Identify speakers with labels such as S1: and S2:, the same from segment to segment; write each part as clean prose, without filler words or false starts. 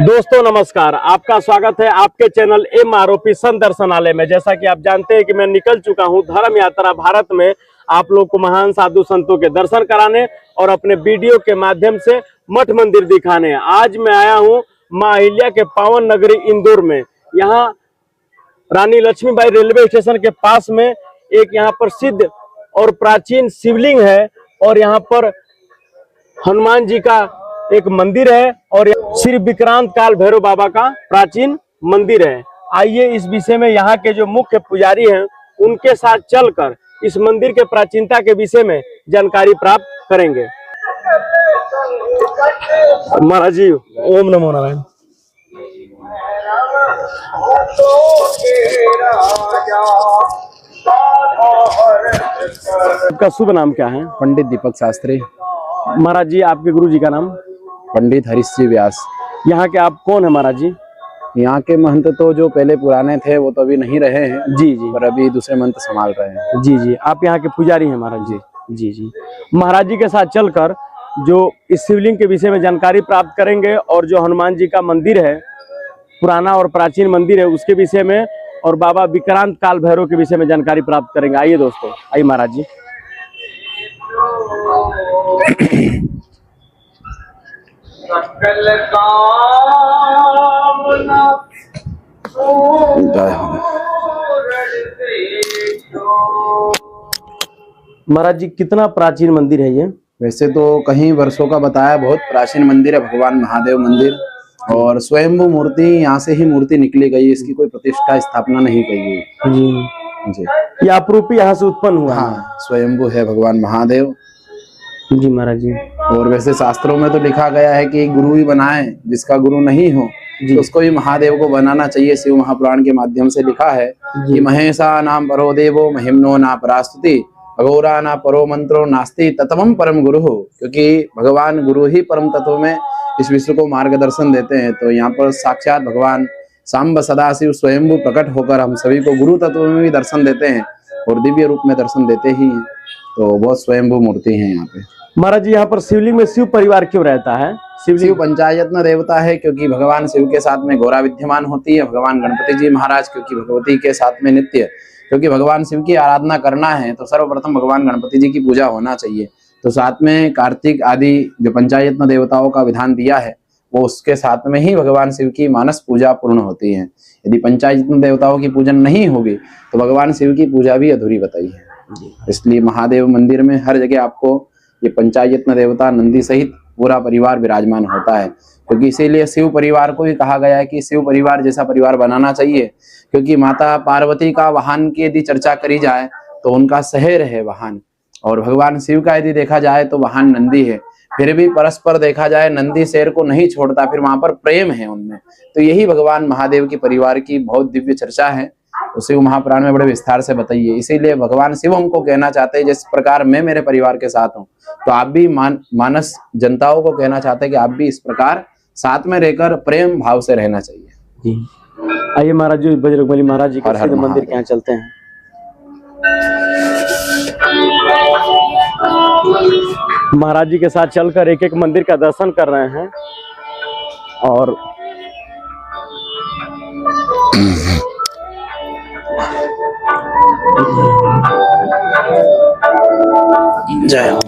S1: दोस्तों नमस्कार, आपका स्वागत है आपके चैनल MROP संत दर्शनालय में। जैसा कि आप जानते हैं कि मैं निकल चुका हूं धर्म यात्रा भारत में आप लोग को महान साधु संतों के दर्शन कराने और अपने वीडियो के माध्यम से मठ मंदिर दिखाने। आज मैं आया हूं मां अहिल्या के पावन नगरी इंदौर में। यहाँ रानी लक्ष्मीबाई रेलवे स्टेशन के पास में एक यहाँ प्रसिद्ध और प्राचीन शिवलिंग है और यहाँ पर हनुमान जी का एक मंदिर है और श्री विक्रांत काल भैरव बाबा का प्राचीन मंदिर है। आइए इस विषय में यहाँ के जो मुख्य पुजारी हैं उनके साथ चलकर इस मंदिर के प्राचीनता के विषय में जानकारी प्राप्त करेंगे। महाराज जी, ओम नमो नारायण। आपका शुभ नाम क्या है?
S2: पंडित दीपक शास्त्री।
S1: महाराज जी, आपके गुरु जी का नाम?
S2: पंडित हरीश व्यास।
S1: यहाँ के आप कौन है महाराज जी?
S2: यहाँ के महंत तो जो पहले पुराने थे वो तो अभी नहीं रहे हैं।
S1: जी जी।
S2: पर अभी दूसरे महंत संभाल रहे हैं।
S1: जी जी। आप यहाँ के पुजारी हैं महाराज जी? जी जी। महाराज जी के साथ चलकर जो इस शिवलिंग के विषय में जानकारी प्राप्त करेंगे और जो हनुमान जी का मंदिर है, पुराना और प्राचीन मंदिर है, उसके विषय में और बाबा विक्रांत काल भैरव के विषय में जानकारी प्राप्त करेंगे। आइए दोस्तों, आइए महाराज जी। महाराज जी, कितना प्राचीन मंदिर है ये?
S2: वैसे तो कहीं वर्षों का बताया, बहुत प्राचीन मंदिर है, भगवान महादेव मंदिर। और स्वयंभू मूर्ति, यहाँ से ही मूर्ति निकली गई, इसकी कोई प्रतिष्ठा स्थापना नहीं की गई।
S1: जी। ये अपरूपी यहाँ से उत्पन्न हुआ?
S2: हाँ, स्वयंभू है भगवान महादेव।
S1: जी महाराज जी।
S2: और वैसे शास्त्रों में तो लिखा गया है कि गुरु ही बनाए, जिसका गुरु नहीं हो तो उसको भी महादेव को बनाना चाहिए। शिव महापुराण के माध्यम से लिखा है कि महेशा नाम परो देवो महिम्नो ना परास्तुति भगोरा ना परो मंत्रो नास्ति तत्वम परम गुरु हो। क्योंकि भगवान गुरु ही परम तत्व में इस विश्व को मार्गदर्शन देते हैं। तो यहाँ पर साक्षात भगवान सांब सदाशिव स्वयंभू प्रकट होकर हम सभी को गुरु तत्व में भी दर्शन देते हैं और दिव्य रूप में दर्शन देते ही हैं। तो बहुत स्वयंभू मूर्ति है यहाँ पे।
S1: महाराज जी, यहाँ पर शिवलिंग में शिव परिवार क्यों रहता है?
S2: शिव पंचायतन देवता है क्योंकि भगवान शिव के साथ में गौरा विद्यमान होती है। भगवान गणपति जी महाराज क्योंकि भगवती के साथ में नित्य, क्योंकि भगवान शिव की आराधना करना है तो सर्वप्रथम भगवान गणपति जी की पूजा होना चाहिए। तो साथ में कार्तिक आदि जो पंचायतन देवताओं का विधान दिया है वो उसके साथ में ही भगवान शिव की मानस पूजा पूर्ण होती है। यदि पंचायतन देवताओं की पूजन नहीं होगी तो भगवान शिव की पूजा भी अधूरी बताई है। इसलिए महादेव मंदिर में हर जगह आपको ये पंचायतन देवता नंदी सहित पूरा परिवार विराजमान होता है। क्योंकि इसीलिए शिव परिवार को भी कहा गया है कि शिव परिवार जैसा परिवार बनाना चाहिए। क्योंकि माता पार्वती का वाहन की यदि चर्चा करी जाए तो उनका शहर है वाहन, और भगवान शिव का यदि देखा जाए तो वाहन नंदी है। फिर भी परस्पर देखा जाए नंदी शेर को नहीं छोड़ता, फिर वहां पर प्रेम है उनमें। तो यही भगवान महादेव के परिवार की बहुत दिव्य चर्चा है, शिव महापुराण में बड़े विस्तार से बताइए। इसीलिए भगवान शिव हमको कहना चाहते हैं जिस प्रकार मैं मेरे परिवार के साथ हूँ, तो आप भी मानस जनताओं को कहना चाहते हैं कि आप भी इस प्रकार साथ में रहकर प्रेम भाव से रहना चाहिए।
S1: जी। आइए महाराज जी, बजरंगबली महाराज जी के मंदिर के यहाँ चलते हैं। महाराज जी के साथ चलकर एक एक मंदिर का दर्शन कर रहे हैं और
S2: जय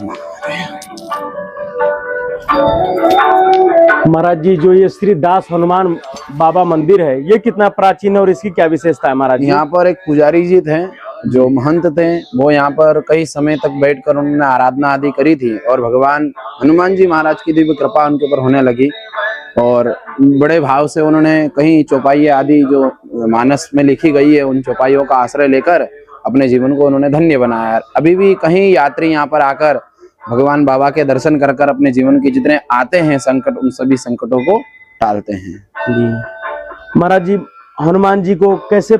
S1: महाराज जी, जो ये श्री दास हनुमान बाबा मंदिर है ये कितना प्राचीन है और इसकी क्या विशेषता है महाराज जी?
S2: यहाँ पर एक पुजारी जी थे जो महंत थे, वो यहाँ पर कई समय तक बैठकर उन्होंने आराधना आदि करी थी और भगवान हनुमान जी महाराज की दिव्य कृपा उनके ऊपर होने लगी और बड़े भाव से उन्होंने कहीं चौपाई आदि जो मानस में लिखी गई है उन चौपाइयों का आश्रय लेकर अपने जीवन को उन्होंने धन्य बनाया। अभी भी कहीं यात्री यहाँ पर आकर भगवान बाबा के दर्शन कर कर अपने जीवन के जितने आते हैं संकट, उन सभी संकटों को टालते हैं।
S1: जी महाराज जी, हनुमान जी को कैसे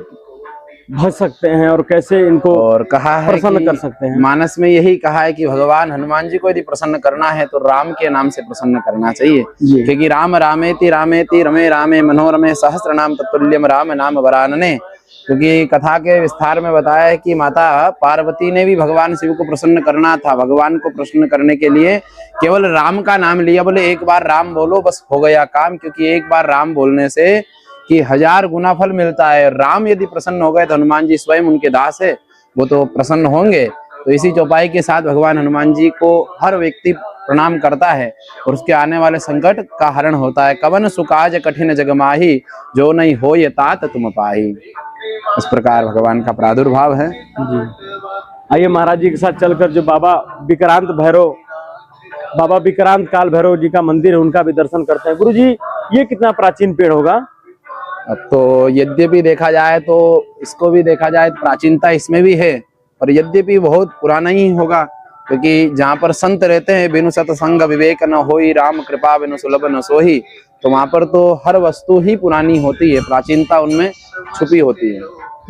S1: भज सकते हैं और कैसे इनको
S2: और कहा है
S1: प्रसन्न कर सकते हैं?
S2: मानस में यही कहा है कि भगवान हनुमान जी को यदि प्रसन्न करना है तो राम के नाम से प्रसन्न करना चाहिए। क्योंकि राम रामेति रामेति रमे रामे मनोरमे सहस्त्र नाम तत्तुल्यम राम नाम वरानने क्योंकि कथा के विस्तार में बताया है कि माता पार्वती ने भी भगवान शिव को प्रसन्न करना था। भगवान को प्रसन्न करने के लिए केवल राम का नाम लिया, बोले एक बार राम बोलो बस हो गया काम, क्योंकि एक बार राम बोलने से कि 1000 गुना फल मिलता है। राम यदि प्रसन्न हो गए तो हनुमान जी स्वयं उनके दास है, वो तो प्रसन्न होंगे। तो इसी चौपाई के साथ भगवान हनुमान जी को हर व्यक्ति प्रणाम करता है और उसके आने वाले संकट का हरण होता है। कवन सुकाज कठिन जग माही, जो नहीं हो ये तात तुम पाही। इस प्रकार भगवान का प्रादुर्भाव है
S1: जी। आइए महाराज जी के साथ चलकर जो बाबा विक्रांत काल भैरव जी का मंदिर है उनका भी दर्शन करते हैं। गुरु जी, ये कितना प्राचीन पेड़ होगा?
S2: अब तो यद्यपि देखा जाए तो इसको भी देखा जाए तो प्राचीनता इसमें भी है, और यद्यपि बहुत पुराना ही होगा, क्योंकि जहाँ पर संत रहते हैं बिनु सतसंग विवेक न होई, राम कृपा बिनु सुलभ न सोही, तो वहां पर तो हर वस्तु ही पुरानी होती है, प्राचीनता उनमें छुपी होती है।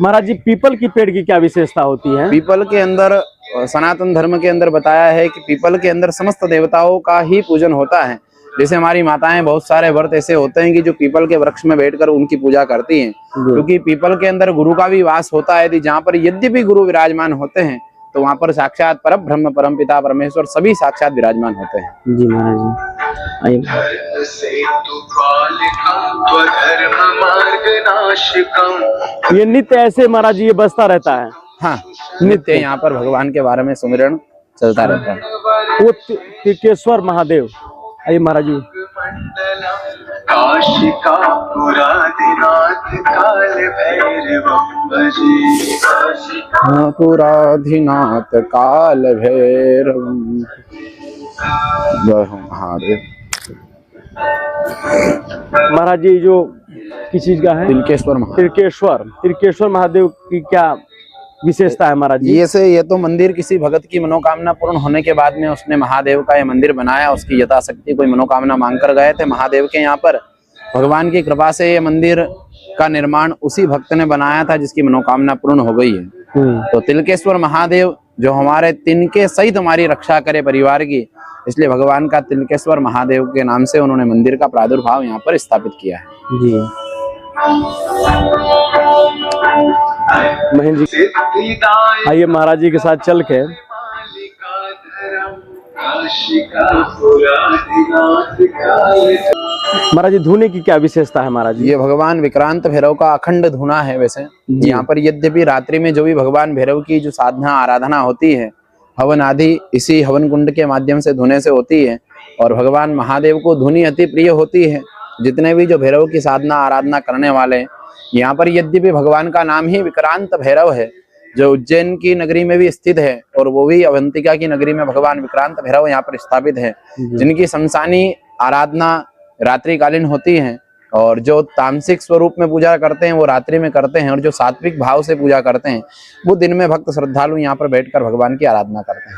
S1: महाराज जी, पीपल की पेड़ की क्या विशेषता होती है?
S2: पीपल के अंदर सनातन धर्म के अंदर बताया है कि पीपल के अंदर समस्त देवताओं का ही पूजन होता है। जैसे हमारी माताएं बहुत सारे व्रत ऐसे होते हैं कि जो पीपल के वृक्ष में बैठकर उनकी पूजा करती हैं, क्योंकि पीपल के अंदर गुरु का भी वास होता है। यदि जहाँ पर यद्यपि गुरु विराजमान होते हैं तो वहां पर साक्षात पर ब्रह्म परम पिता परमेश्वर सभी साक्षात विराजमान होते हैं।
S1: जी महाराज जी, ये नित्य ऐसे महाराज जी ये बसता रहता है?
S2: हाँ, नित्य यहाँ पर भगवान के बारे में सुमिरन चलता रहता है।
S1: वो तिरकेश्वर महादेव। आइए महाराज जी।
S2: पुराधिनाथ काल भैरव महादेव।
S1: महाराज जी, जो किस चीज का है? तिरकेश्वर महादेव की क्या विशेषता है महाराज जी?
S2: ये तो मंदिर किसी भगत की मनोकामना पूर्ण होने के बाद में उसने महादेव का ये मंदिर बनाया। उसकी यथाशक्ति कोई मनोकामना मांग कर गए थे महादेव के यहाँ पर, भगवान की कृपा से ये मंदिर का निर्माण उसी भक्त ने बनाया था जिसकी मनोकामना पूर्ण हो गई है। तो तिलकेश्वर महादेव जो हमारे तिनके सहित हमारी रक्षा करे परिवार की, इसलिए भगवान का तिलकेश्वर महादेव के नाम से उन्होंने मंदिर का प्रादुर्भाव यहाँ पर स्थापित किया है। जी
S1: महेंद्र जी, आइए महाराज जी के साथ चल के महाराज जी, धुने की क्या विशेषता है महाराज जी?
S2: ये भगवान विक्रांत भैरव का अखंड धुना है। वैसे यहाँ पर यद्यपि रात्रि में जो भी भगवान भैरव की जो साधना आराधना होती है, हवन आदि इसी हवन कुंड के माध्यम से धुने से होती है, और भगवान महादेव को धुनी अति प्रिय होती है। जितने भी जो भैरव की साधना आराधना करने वाले, यहाँ पर यद्यपि भगवान का नाम ही विक्रांत भैरव है, जो उज्जैन की नगरी में भी स्थित है, और वो भी अवंतिका की नगरी में भगवान विक्रांत भैरव यहाँ पर स्थापित है, जिनकी शमशानी आराधना रात्रिकालीन होती है, और जो तामसिक स्वरूप में पूजा करते हैं वो रात्रि में करते हैं, और जो सात्विक भाव से पूजा करते हैं वो दिन में भक्त श्रद्धालु यहाँ पर बैठकर भगवान की आराधना करते हैं।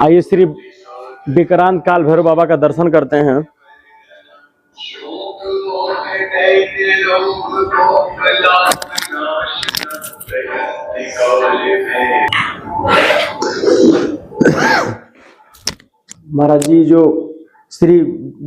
S1: आइए श्री विक्रांत काल भैरव बाबा का दर्शन करते हैं। महाराज जी, जो श्री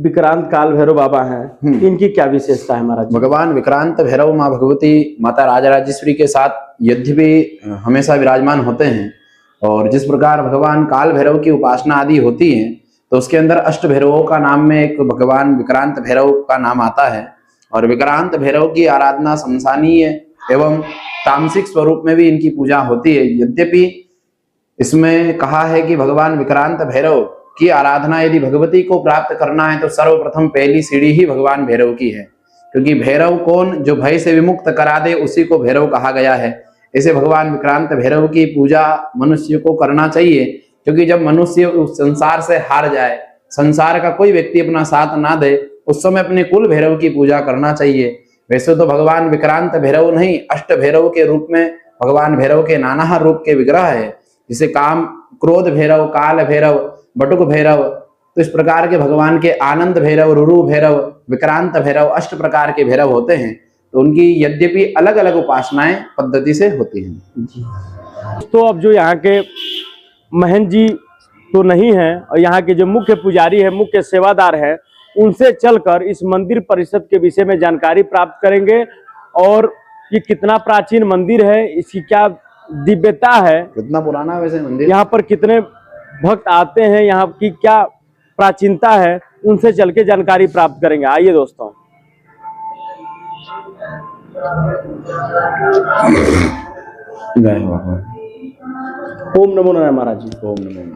S1: विक्रांत काल भैरव बाबा हैं, इनकी क्या विशेषता है महाराज जी?
S2: भगवान विक्रांत भैरव माँ भगवती माता राजराजेश्वरी के साथ यद्यपि हमेशा विराजमान होते हैं, और जिस प्रकार भगवान काल भैरव की उपासना आदि होती है तो उसके अंदर अष्ट भैरवों का नाम में एक भगवान विक्रांत भैरव का नाम आता है, और विक्रांत भैरव की आराधना शमशानीय एवं तामसिक स्वरूप में भी इनकी पूजा होती है। यद्यपि इसमें कहा है कि भगवान विक्रांत भैरव की आराधना यदि भगवती को प्राप्त करना है तो सर्वप्रथम पहली सीढ़ी ही भगवान भैरव की है, क्योंकि भैरव कौन, जो भय से विमुक्त करा दे उसी को भैरव कहा गया है। ऐसे भगवान विक्रांत भैरव की पूजा मनुष्य को करना चाहिए, क्योंकि जब मनुष्य उस संसार से हार जाए, संसार का कोई व्यक्ति अपना साथ ना दे, उस समय अपने कुल भैरव की पूजा करना चाहिए। वैसे तो भगवान विक्रांत भैरव नहीं, अष्ट भैरव के रूप में भगवान भैरव के नाना रूप के विग्रह है, जिसे काम क्रोध भैरव, काल भैरव, बटुक भैरव, तो इस प्रकार के भगवान के आनंद भैरव, रुरु भैरव, विक्रांत भैरव, अष्ट प्रकार के भैरव होते हैं। तो उनकी यद्यपि अलग अलग उपासनाएं पद्धति से होती हैं।
S1: तो अब जो यहाँ के महंत जी तो नहीं है, और यहाँ के जो मुख्य पुजारी है, मुख्य सेवादार है, उनसे चलकर इस मंदिर परिषद के विषय में जानकारी प्राप्त करेंगे, और ये कितना प्राचीन मंदिर है, इसकी क्या दिव्यता है,
S2: कितना पुराना है वैसे मंदिर।
S1: यहाँ पर कितने भक्त आते हैं, यहाँ की क्या प्राचीनता है, उनसे चल के जानकारी प्राप्त करेंगे। आइए दोस्तों।
S2: जय बाबा।
S1: ओम नमो नारायण महाराज जी।
S2: ओम नमो नारायण।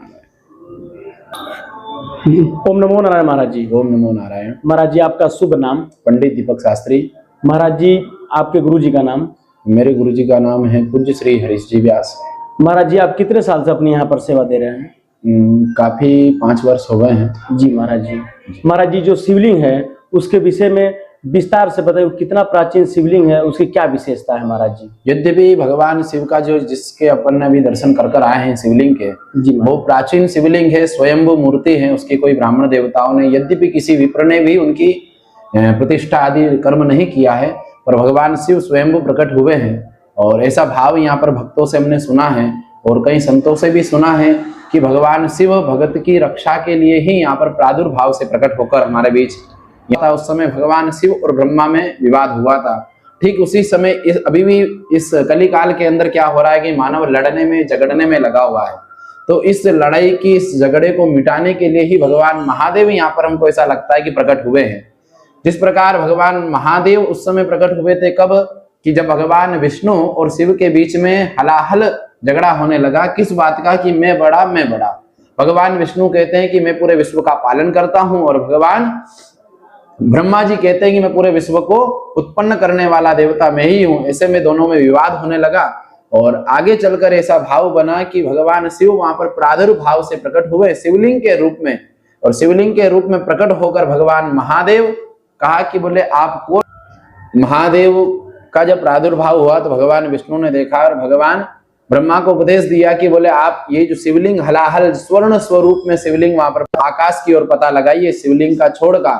S1: ओम नमो नारायण महाराज जी।
S2: ओम नमो नारायण।
S1: महाराज जी आपका शुभ नाम।
S2: पंडित दीपक शास्त्री।
S1: महाराज जी आपके गुरु जी का नाम।
S2: मेरे गुरु जी का नाम है पूज्य श्री हरीश जी व्यास।
S1: महाराज जी आप कितने साल से अपने यहाँ पर सेवा दे रहे हैं?
S2: काफी 5 वर्ष हो गए हैं।
S1: जी महाराज जी। महाराज जी जो शिवलिंग है उसके विषय में विस्तार से बताइए, कितना प्राचीन शिवलिंग है, उसकी क्या विशेषता है महाराज जी?
S2: यद्यपि भगवान शिव का जो जिसके अपन ने अभी दर्शन कर आए हैं शिवलिंग के,
S1: जी
S2: वो प्राचीन शिवलिंग है, स्वयंभू मूर्ति है। उसकी कोई ब्राह्मण देवताओं ने, यद्यपि किसी विप्र ने भी उनकी प्रतिष्ठा आदि कर्म नहीं किया है, पर भगवान शिव स्वयंभू प्रकट हुए हैं। और ऐसा भाव यहाँ पर भक्तों से हमने सुना है और कई संतों से भी सुना है कि भगवान शिव भगत की रक्षा के लिए ही यहाँ पर प्रादुर्भाव से प्रकट होकर हमारे बीच था। उस समय भगवान शिव और ब्रह्मा में विवाद हुआ था। ठीक उसी समय अभी भी इस कली काल के अंदर क्या हो रहा है कि मानव लड़ने में झगड़ने में लगा हुआ है। तो इस लड़ाई की, इस झगड़े को मिटाने के लिए ही भगवान महादेव यहाँ पर हमको ऐसा लगता है कि प्रकट हुए हैं। जिस प्रकार भगवान महादेव उस समय प्रकट हुए थे, कब कि जब भगवान विष्णु और शिव के बीच में हलाहल झगड़ा होने लगा। किस बात का कि मैं बड़ा मैं बड़ा। भगवान विष्णु कहते हैं कि मैं पूरे विश्व का पालन करता हूं और भगवान ब्रह्मा जी कहते हैं कि मैं पूरे विश्व को उत्पन्न करने वाला देवता मैं ही हूं। ऐसे में दोनों में विवाद होने लगा और आगे चलकर ऐसा भाव बना कि भगवान शिव वहां पर प्रादुर्भाव से प्रकट हुए शिवलिंग के रूप में। और शिवलिंग के रूप में प्रकट होकर भगवान महादेव कहा कि बोले आपको, महादेव का जब प्रादुर्भाव हुआ तो भगवान विष्णु ने देखा और भगवान ब्रह्मा को उपदेश दिया कि बोले आप ये जो शिवलिंग हलाहल स्वर्ण स्वरूप में शिवलिंग वहां पर आकाश की ओर पता लगाइए शिवलिंग का छोड़ का।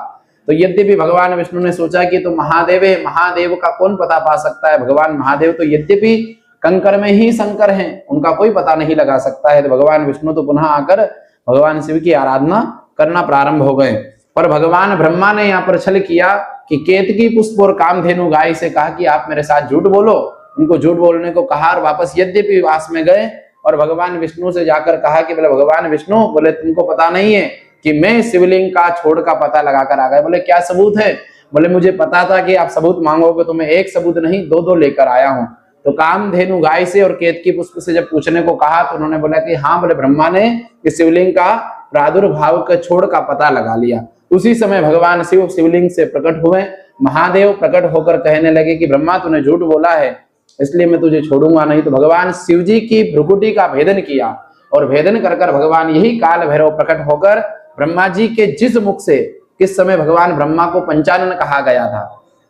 S2: तो यद्यपि भगवान विष्णु ने सोचा कि तो महादेव है, महादेव का कौन पता पा सकता है। भगवान महादेव तो यद्यपि कंकर में ही शंकर हैं, उनका कोई पता नहीं लगा सकता है। तो भगवान विष्णु तो पुनः आकर भगवान शिव की आराधना करना प्रारंभ हो गए। पर भगवान ब्रह्मा ने यहाँ पर छल किया कि केतकी पुष्प और कामधेनु गाय से कहा कि आप मेरे साथ झूठ बोलो। उनको झूठ बोलने को कहा और वापस यद्यपि वास में गए और भगवान विष्णु से जाकर कहा कि बोले भगवान विष्णु, बोले तुमको पता नहीं है कि मैं शिवलिंग का छोड़ का पता लगाकर आ गया। बोले क्या सबूत है? बोले मुझे पता था कि आप सबूत मांगोगे तो मैं एक सबूत नहीं 2-2 लेकर आया हूं। तो कामधेनु गाय से और केतकी पुष्प से जब पूछने को कहा तो उन्होंने बोला कि हाँ, बोले ब्रह्मा ने इस शिवलिंग का प्रादुर्भाव का छोड़ का पता लगा लिया। उसी समय भगवान शिव शिवलिंग से प्रकट हुए। महादेव प्रकट होकर कहने लगे कि ब्रह्मा तूने झूठ बोला है इसलिए मैं तुझे छोड़ूंगा नहीं। तो भगवान शिव जी की भ्रुकुटी का भेदन किया और भेदन कर भगवान यही काल भैरव प्रकट होकर ब्रह्मा जी के जिस मुख से किस समय भगवान ब्रह्मा को पंचानन कहा गया था,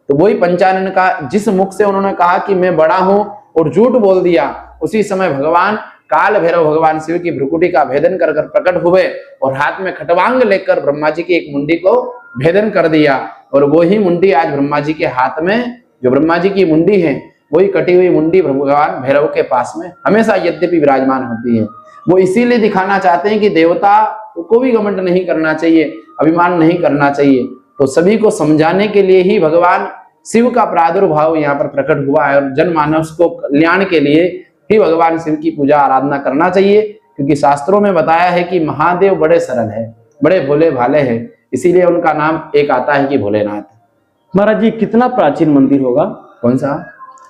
S2: तो वही पंचानन का जिस मुख से उन्होंने कहा कि मैं बड़ा हूं और झूठ बोल दिया, उसी समय भगवान काल भैरव भगवान शिव की भ्रुकुटी का भेदन कर प्रकट हुए और हाथ में खटवांग लेकर ब्रह्मा जी की एक मुंडी को भेदन कर दिया। और वही मुंडी आज ब्रह्मा जी के हाथ में, जो ब्रह्मा जी की मुंडी है, वही कटी हुई मुंडी भगवान भैरव के पास में हमेशा यद्यपि विराजमान होती है। वो इसीलिए दिखाना चाहते हैं कि देवता को भी घमंड नहीं करना चाहिए, अभिमान नहीं करना चाहिए। तो सभी को समझाने के लिए ही भगवान शिव का प्रादुर्भाव यहाँ पर प्रकट हुआ है और जनमानव को कल्याण के लिए ही भगवान शिव की पूजा आराधना करना चाहिए। क्योंकि शास्त्रों में बताया है कि महादेव बड़े सरल है, बड़े भोले भाले हैं, इसीलिए उनका नाम एक आता है कि भोलेनाथ।
S1: महाराज जी कितना प्राचीन मंदिर होगा?
S2: कौन सा?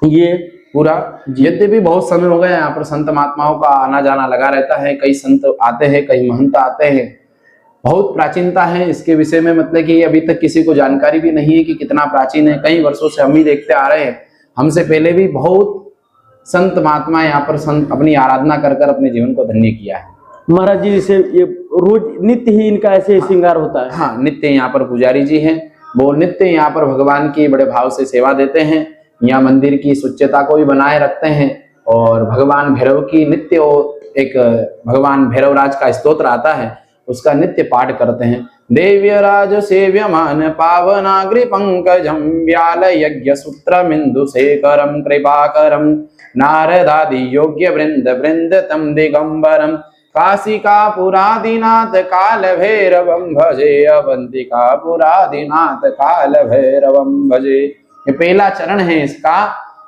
S1: ये
S2: पूरा। यद्यपि बहुत समय हो गया यहाँ पर संत महात्माओं का आना जाना लगा रहता है, कई संत आते हैं, कई महंत आते हैं। बहुत प्राचीनता है इसके विषय में, मतलब कि अभी तक किसी को जानकारी भी नहीं है कि कितना प्राचीन है। कई वर्षों से हम ही देखते आ रहे हैं, हमसे पहले भी बहुत संत महात्मा यहाँ पर संत अपनी आराधना कर कर अपने जीवन को धन्य किया है।
S1: महाराज जी जैसे ये रोज नित्य ही इनका ऐसे श्रृंगार होता है?
S2: हाँ, नित्य यहाँ पर पुजारी जी हैं, वो नित्य यहाँ पर भगवान की बड़े भाव से सेवा देते हैं। यहाँ मंदिर की स्वच्छता को भी बनाए रखते हैं और भगवान भैरव की नित्य एक भगवान भैरवराज का स्तोत्र आता है, उसका नित्य पाठ करते हैं। देव्यराज सेव्यमान पावनाग्रि पंकजम व्याल यज्ञ सूत्रमिंदु शेखरम कृपाकरम नारदादि योग्य वृंद वृंद तम दिगंबरम काशिका पुरादिनाथ काल भैरवम भजे अवंतिका पुरादिनाथ काल भैरवम भजे। ये पहला चरण है इसका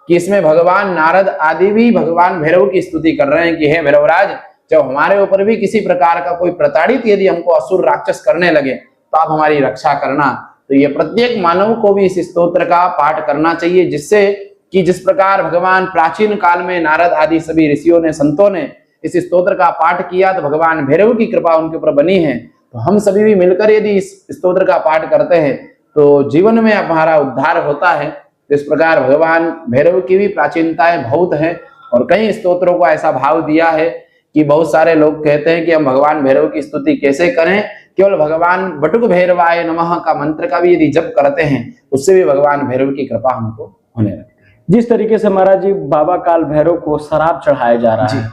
S2: कि इसमें भगवान नारद आदि भी भगवान भैरव की स्तुति कर रहे हैं कि हे भैरवराज, जब हमारे ऊपर भी किसी प्रकार का कोई प्रताड़ित यदि हमको असुर राक्षस करने लगे तो आप हमारी रक्षा करना। तो ये प्रत्येक मानव को भी इस स्तोत्र का पाठ करना चाहिए, जिससे कि जिस प्रकार भगवान प्राचीन काल में नारद आदि सभी ऋषियों ने, संतों ने इस स्तोत्र का पाठ किया तो भगवान भैरव की कृपा उनके ऊपर बनी है। तो हम सभी भी मिलकर यदि इस स्तोत्र का पाठ करते हैं तो जीवन में हमारा उद्धार होता है। तो इस प्रकार भगवान भैरव की भी प्राचीनताएं बहुत है और कई स्तोत्रों को ऐसा भाव दिया है कि बहुत सारे लोग कहते हैं कि हम भगवान भैरव की स्तुति कैसे करें। केवल भगवान बटुक भैरवाय नमः का मंत्र का भी यदि जप करते हैं उससे भी भगवान भैरव की कृपा हमको होने लगती है।
S1: जिस तरीके से महाराज जी बाबा काल भैरव को शराब चढ़ाया जा रहा है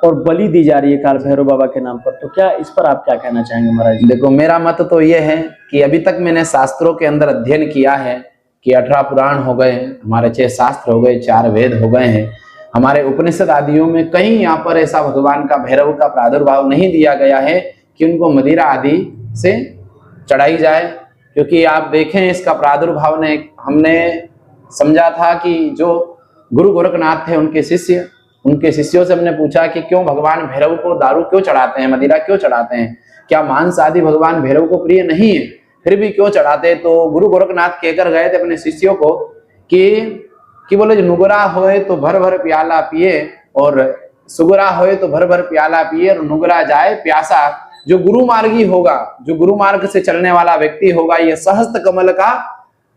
S1: और बलि दी जा रही है काल भैरव बाबा के नाम पर, तो क्या इस पर आप क्या कहना चाहेंगे महाराज जी?
S2: देखो, मेरा मत तो ये है कि अभी तक मैंने शास्त्रों के अंदर अध्ययन किया है कि 18 पुराण हो गए, हमारे 6 शास्त्र हो गए, 4 वेद हो गए हैं, हमारे उपनिषद आदियों में कहीं यहाँ पर ऐसा भगवान का भैरव का प्रादुर्भाव नहीं दिया गया है कि उनको मदिरा आदि से चढ़ाई जाए। क्योंकि आप देखें इसका प्रादुर्भाव ने हमने समझा था कि जो गुरु गोरखनाथ थे उनके शिष्यों से हमने पूछा कि क्यों भगवान भैरव को दारू क्यों चढ़ाते हैं, मदिरा क्यों चढ़ाते हैं, क्या मांस आदि भगवान भैरव को प्रिय नहीं है, फिर भी क्यों चढ़ाते? तो गुरु गोरखनाथ कहकर गए थे अपने शिष्यों को कि बोले जो नुगरा होए तो भर भर प्याला पिए और सुगरा होए तो भर भर प्याला पिए और नुगरा जाए प्यासा। जो गुरु मार्गी होगा, जो गुरु मार्ग से चलने वाला व्यक्ति होगा, ये सहस्त्र कमल का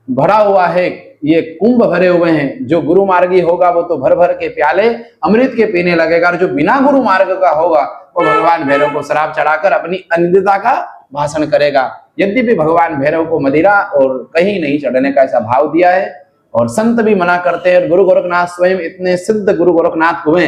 S2: भरा हुआ है, ये कुंभ भरे हुए हैं। जो गुरु मार्गी होगा वो तो भर भर के प्याले अमृत के पीने लगेगा, और जो बिना गुरु मार्ग का होगा वो भगवान भैरव को शराब चढ़ाकर अपनी अनिंदिता का भाषण करेगा। यद्यपि भगवान भैरव को मदिरा और कहीं नहीं चढ़ने का ऐसा भाव दिया है और संत भी मना करते हैं। गुरु गोरखनाथ स्वयं इतने सिद्ध गुरु गोरखनाथ हुए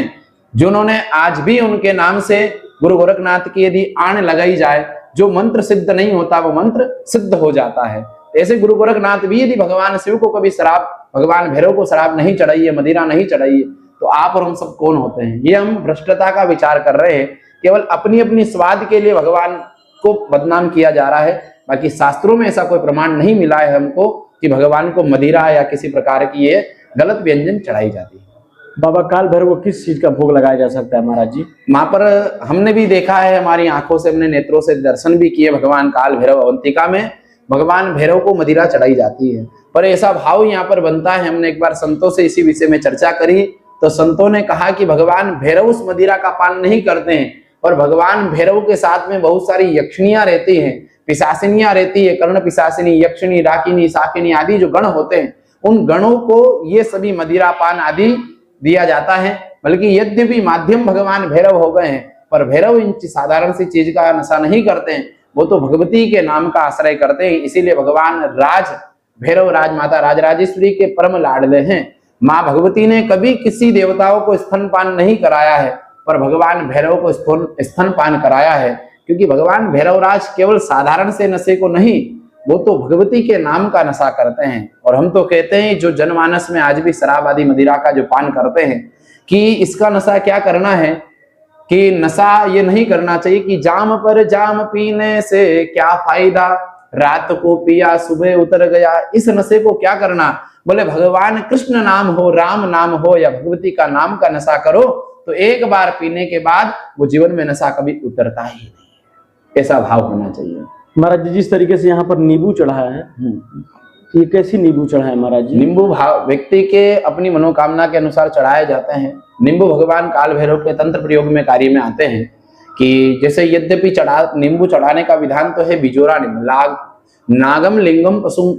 S2: जिन्होंने आज भी उनके नाम से गुरु गोरखनाथ की यदि आण लगाई जाए, जो मंत्र सिद्ध नहीं होता वो मंत्र सिद्ध हो जाता है। ऐसे गुरु गोरखनाथ भी यदि भगवान शिव को कभी शराब, भगवान भैरव को शराब नहीं चढ़ाई है, मदिरा नहीं चढ़ाई है, तो आप और हम सब कौन होते हैं? ये हम भ्रष्टता का विचार कर रहे हैं, केवल अपनी अपनी स्वाद के लिए भगवान को बदनाम किया जा रहा है। बाकी शास्त्रों में ऐसा कोई प्रमाण नहीं मिला है हमको कि भगवान को मदिरा या किसी प्रकार की ये गलत व्यंजन चढ़ाई जाती है।
S1: बाबा काल भैरव को किस चीज का भोग लगाया जा सकता है महाराज जी?
S2: वहां पर हमने भी देखा है, हमारी आंखों से, हमने नेत्रों से दर्शन भी किए, भगवान काल भैरव अवंतिका में भगवान भैरव को मदिरा चढ़ाई जाती है। पर ऐसा भाव यहाँ पर बनता है, हमने एक बार संतों से इसी विषय में चर्चा करी तो संतों ने कहा कि भगवान भैरव उस मदिरा का पान नहीं करते हैं, और भगवान भैरव के साथ में बहुत सारी यक्षिणियां रहती हैं, पिशाचिनियां रहती है, कर्ण पिशाचिनी, यक्षिणी, डाकिनी, शाकिनी आदि जो गण होते हैं, उन गणों को ये सभी मदिरा पान आदि दिया जाता है। बल्कि यद्यपि माध्यम भगवान भैरव हो गए हैं, पर भैरव इन साधारण सी चीज का नशा नहीं करते हैं, वो तो भगवती के नाम का आश्रय करते हैं। इसीलिए भगवान भैरव राजमाता राजराजेश्वरी के परम लाडले हैं। माँ भगवती ने कभी किसी देवताओं को स्तनपान नहीं कराया है, पर भगवान भैरव को स्तनपान कराया है, क्योंकि भगवान भैरवराज केवल साधारण से नशे को नहीं, वो तो भगवती के नाम का नशा करते हैं। और हम तो कहते हैं जो जनमानस में आज भी शराब आदि मदिरा का जो पान करते हैं कि इसका नशा क्या करना है, कि नशा ये नहीं करना चाहिए कि जाम पर जाम पीने से क्या फायदा, रात को पिया सुबह उतर गया। इस नशे को क्या करना, बोले भगवान कृष्ण नाम हो, राम नाम हो या भगवती का नाम का नशा करो, तो एक बार पीने के बाद वो जीवन में नशा कभी उतरता ही नहीं। ऐसा भाव होना चाहिए।
S1: महाराज जी जिस तरीके से यहाँ पर नींबू चढ़ाया है, ये कैसी नींबू चढ़ाए महाराज जी?
S2: नींबू भाव व्यक्ति के अपनी मनोकामना के अनुसार चढ़ाए जाते हैं। नींबू भगवान काल भैरव के तंत्र प्रयोग में कार्य में आते हैं कि जैसे यद्यपि नींबू चढ़ाने का विधान तो है बिजोरा नींबू, नागम लिंगम पशु,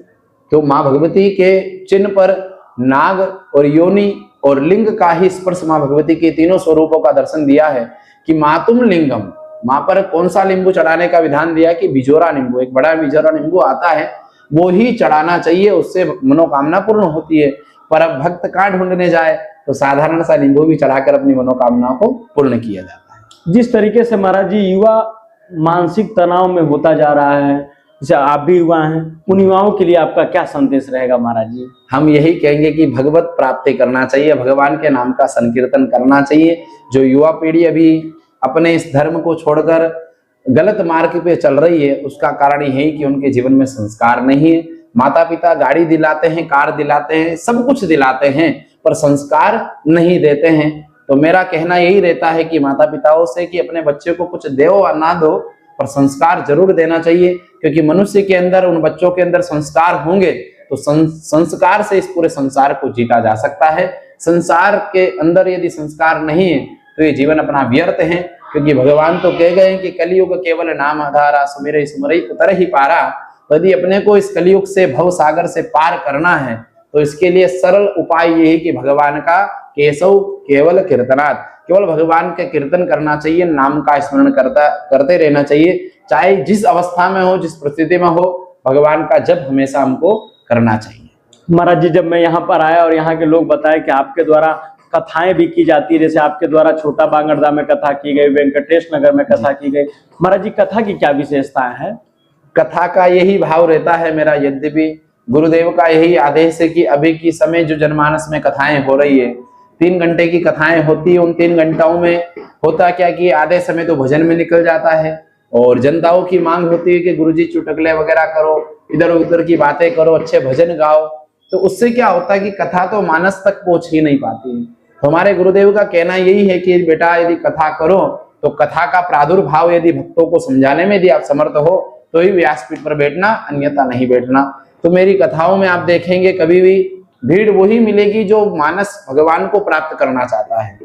S2: तो माँ भगवती के चिन्ह पर नाग और योनि और लिंग का ही स्पर्श माँ भगवती के तीनों स्वरूपों का दर्शन दिया है कि मातुम लिंगम, माँ पर कौन सा नींबू चढ़ाने का विधान दिया कि बिजोरा नींबू, एक बड़ा बिजोरा नींबू आता है, वो ही चढ़ाना चाहिए, उससे मनोकामना पूर्ण होती है। पर अब भक्त कहाँ ढूंढने जाए, तो साधारण सा नींबू भी चढ़ाकर अपनी मनोकामना को पूर्ण किया जाता है।
S1: जिस तरीके से महाराज जी युवा मानसिक तनाव में होता जा रहा है, जैसे आप भी युवा हैं, उन युवाओं के लिए आपका क्या संदेश रहेगा महाराज जी?
S2: हम यही कहेंगे कि भगवत प्राप्ति करना चाहिए, भगवान के नाम का संकीर्तन करना चाहिए। जो युवा पीढ़ी अभी अपने इस धर्म को छोड़कर गलत मार्ग पे चल रही है, उसका कारण यही कि उनके जीवन में संस्कार नहीं है। माता पिता गाड़ी दिलाते हैं, कार दिलाते हैं, सब कुछ दिलाते हैं, पर संस्कार नहीं देते हैं। तो मेरा कहना यही रहता है कि माता पिताओं से कि अपने बच्चे को कुछ दो और ना दो, पर संस्कार जरूर देना चाहिए, क्योंकि मनुष्य के अंदर, उन बच्चों के अंदर संस्कार होंगे तो संस्कार से इस पूरे संसार को जीता जा सकता है। संसार के अंदर यदि संस्कार नहीं है तो ये जीवन अपना व्यर्थ है, क्योंकि भगवान तो कह गए हैं कि कलयुग केवल नाम आधारा, सुमिरै सुमिरै उतर ही पारा। तो यदि अपने को इस कलयुग से, भव सागर से पार करना है तो इसके लिए सरल उपाय ये है कि भगवान का केशव केवल कीर्तनात्, केवल भगवान का कीर्तन करना चाहिए, नाम का स्मरण करते रहना चाहिए, चाहे जिस अवस्था में हो, जिस परिस्थिति में हो, भगवान का जप हमेशा हमको करना चाहिए।
S1: महाराज जी, जब मैं यहाँ पर आया और यहाँ के लोग बताए कि आपके द्वारा कथाएं भी की जाती है, जैसे आपके द्वारा छोटा बांगड़दा में कथा की गई, वेंकटेश नगर में कथा की गई, महाराज जी कथा की क्या विशेषताएं हैं?
S2: कथा का यही भाव रहता है मेरा, यद्यपि गुरुदेव का यही आदेश है कि अभी की समय जो जनमानस में कथाएं हो रही है, 3 घंटे की कथाएं होती है, उन 3 घंटाओं में होता क्या कि आधे समय तो भजन में निकल जाता है और जनताओं की मांग होती है कि गुरुजी चुटकुले वगैरह करो, इधर उधर की बातें करो, अच्छे भजन गाओ। तो उससे क्या होता है कि कथा तो मानस तक पहुंच ही नहीं पाती है। तो हमारे गुरुदेव का कहना यही है कि बेटा यदि कथा करो तो कथा का प्रादुर्भाव यदि भक्तों को समझाने में यदि आप समर्थ हो तो ही व्यासपीठ पर बैठना, अन्यथा नहीं बैठना। तो मेरी कथाओं में आप देखेंगे कभी भी भीड़ वही मिलेगी जो मानस भगवान को प्राप्त करना चाहता है।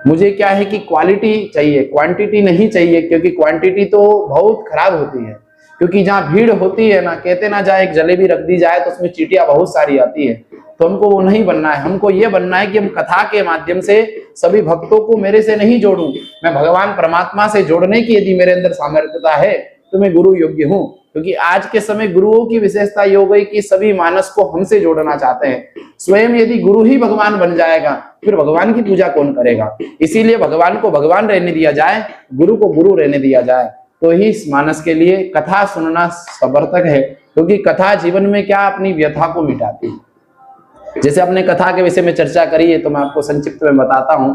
S2: मुझे क्या है कि क्वालिटी चाहिए, क्वांटिटी नहीं चाहिए, क्योंकि क्वांटिटी तो बहुत खराब होती है। क्योंकि जहाँ भीड़ होती है ना, कहते ना जाए एक जलेबी रख दी जाए तो उसमें चींटियां बहुत सारी आती है। तो हमको वो नहीं बनना है, हमको ये बनना है कि हम कथा के माध्यम से सभी भक्तों को मेरे से नहीं जोड़ूं, मैं भगवान परमात्मा से जोड़ने की यदि मेरे अंदर सामर्थ्यता है तो मैं गुरु योग्य हूँ। क्योंकि आज के समय गुरुओं की विशेषता ये हो गई कि सभी मानस को हमसे जोड़ना चाहते हैं। स्वयं यदि गुरु ही भगवान बन जाएगा फिर भगवान की पूजा कौन करेगा? इसीलिए भगवान को भगवान रहने दिया जाए, गुरु को गुरु रहने दिया जाए, तो ही इस मानस के लिए कथा सुनना समर्थक है। क्योंकि कथा जीवन में क्या अपनी व्यथा को मिटाती है। जैसे अपने कथा के विषय में चर्चा करी है तो मैं आपको संक्षिप्त में बताता हूं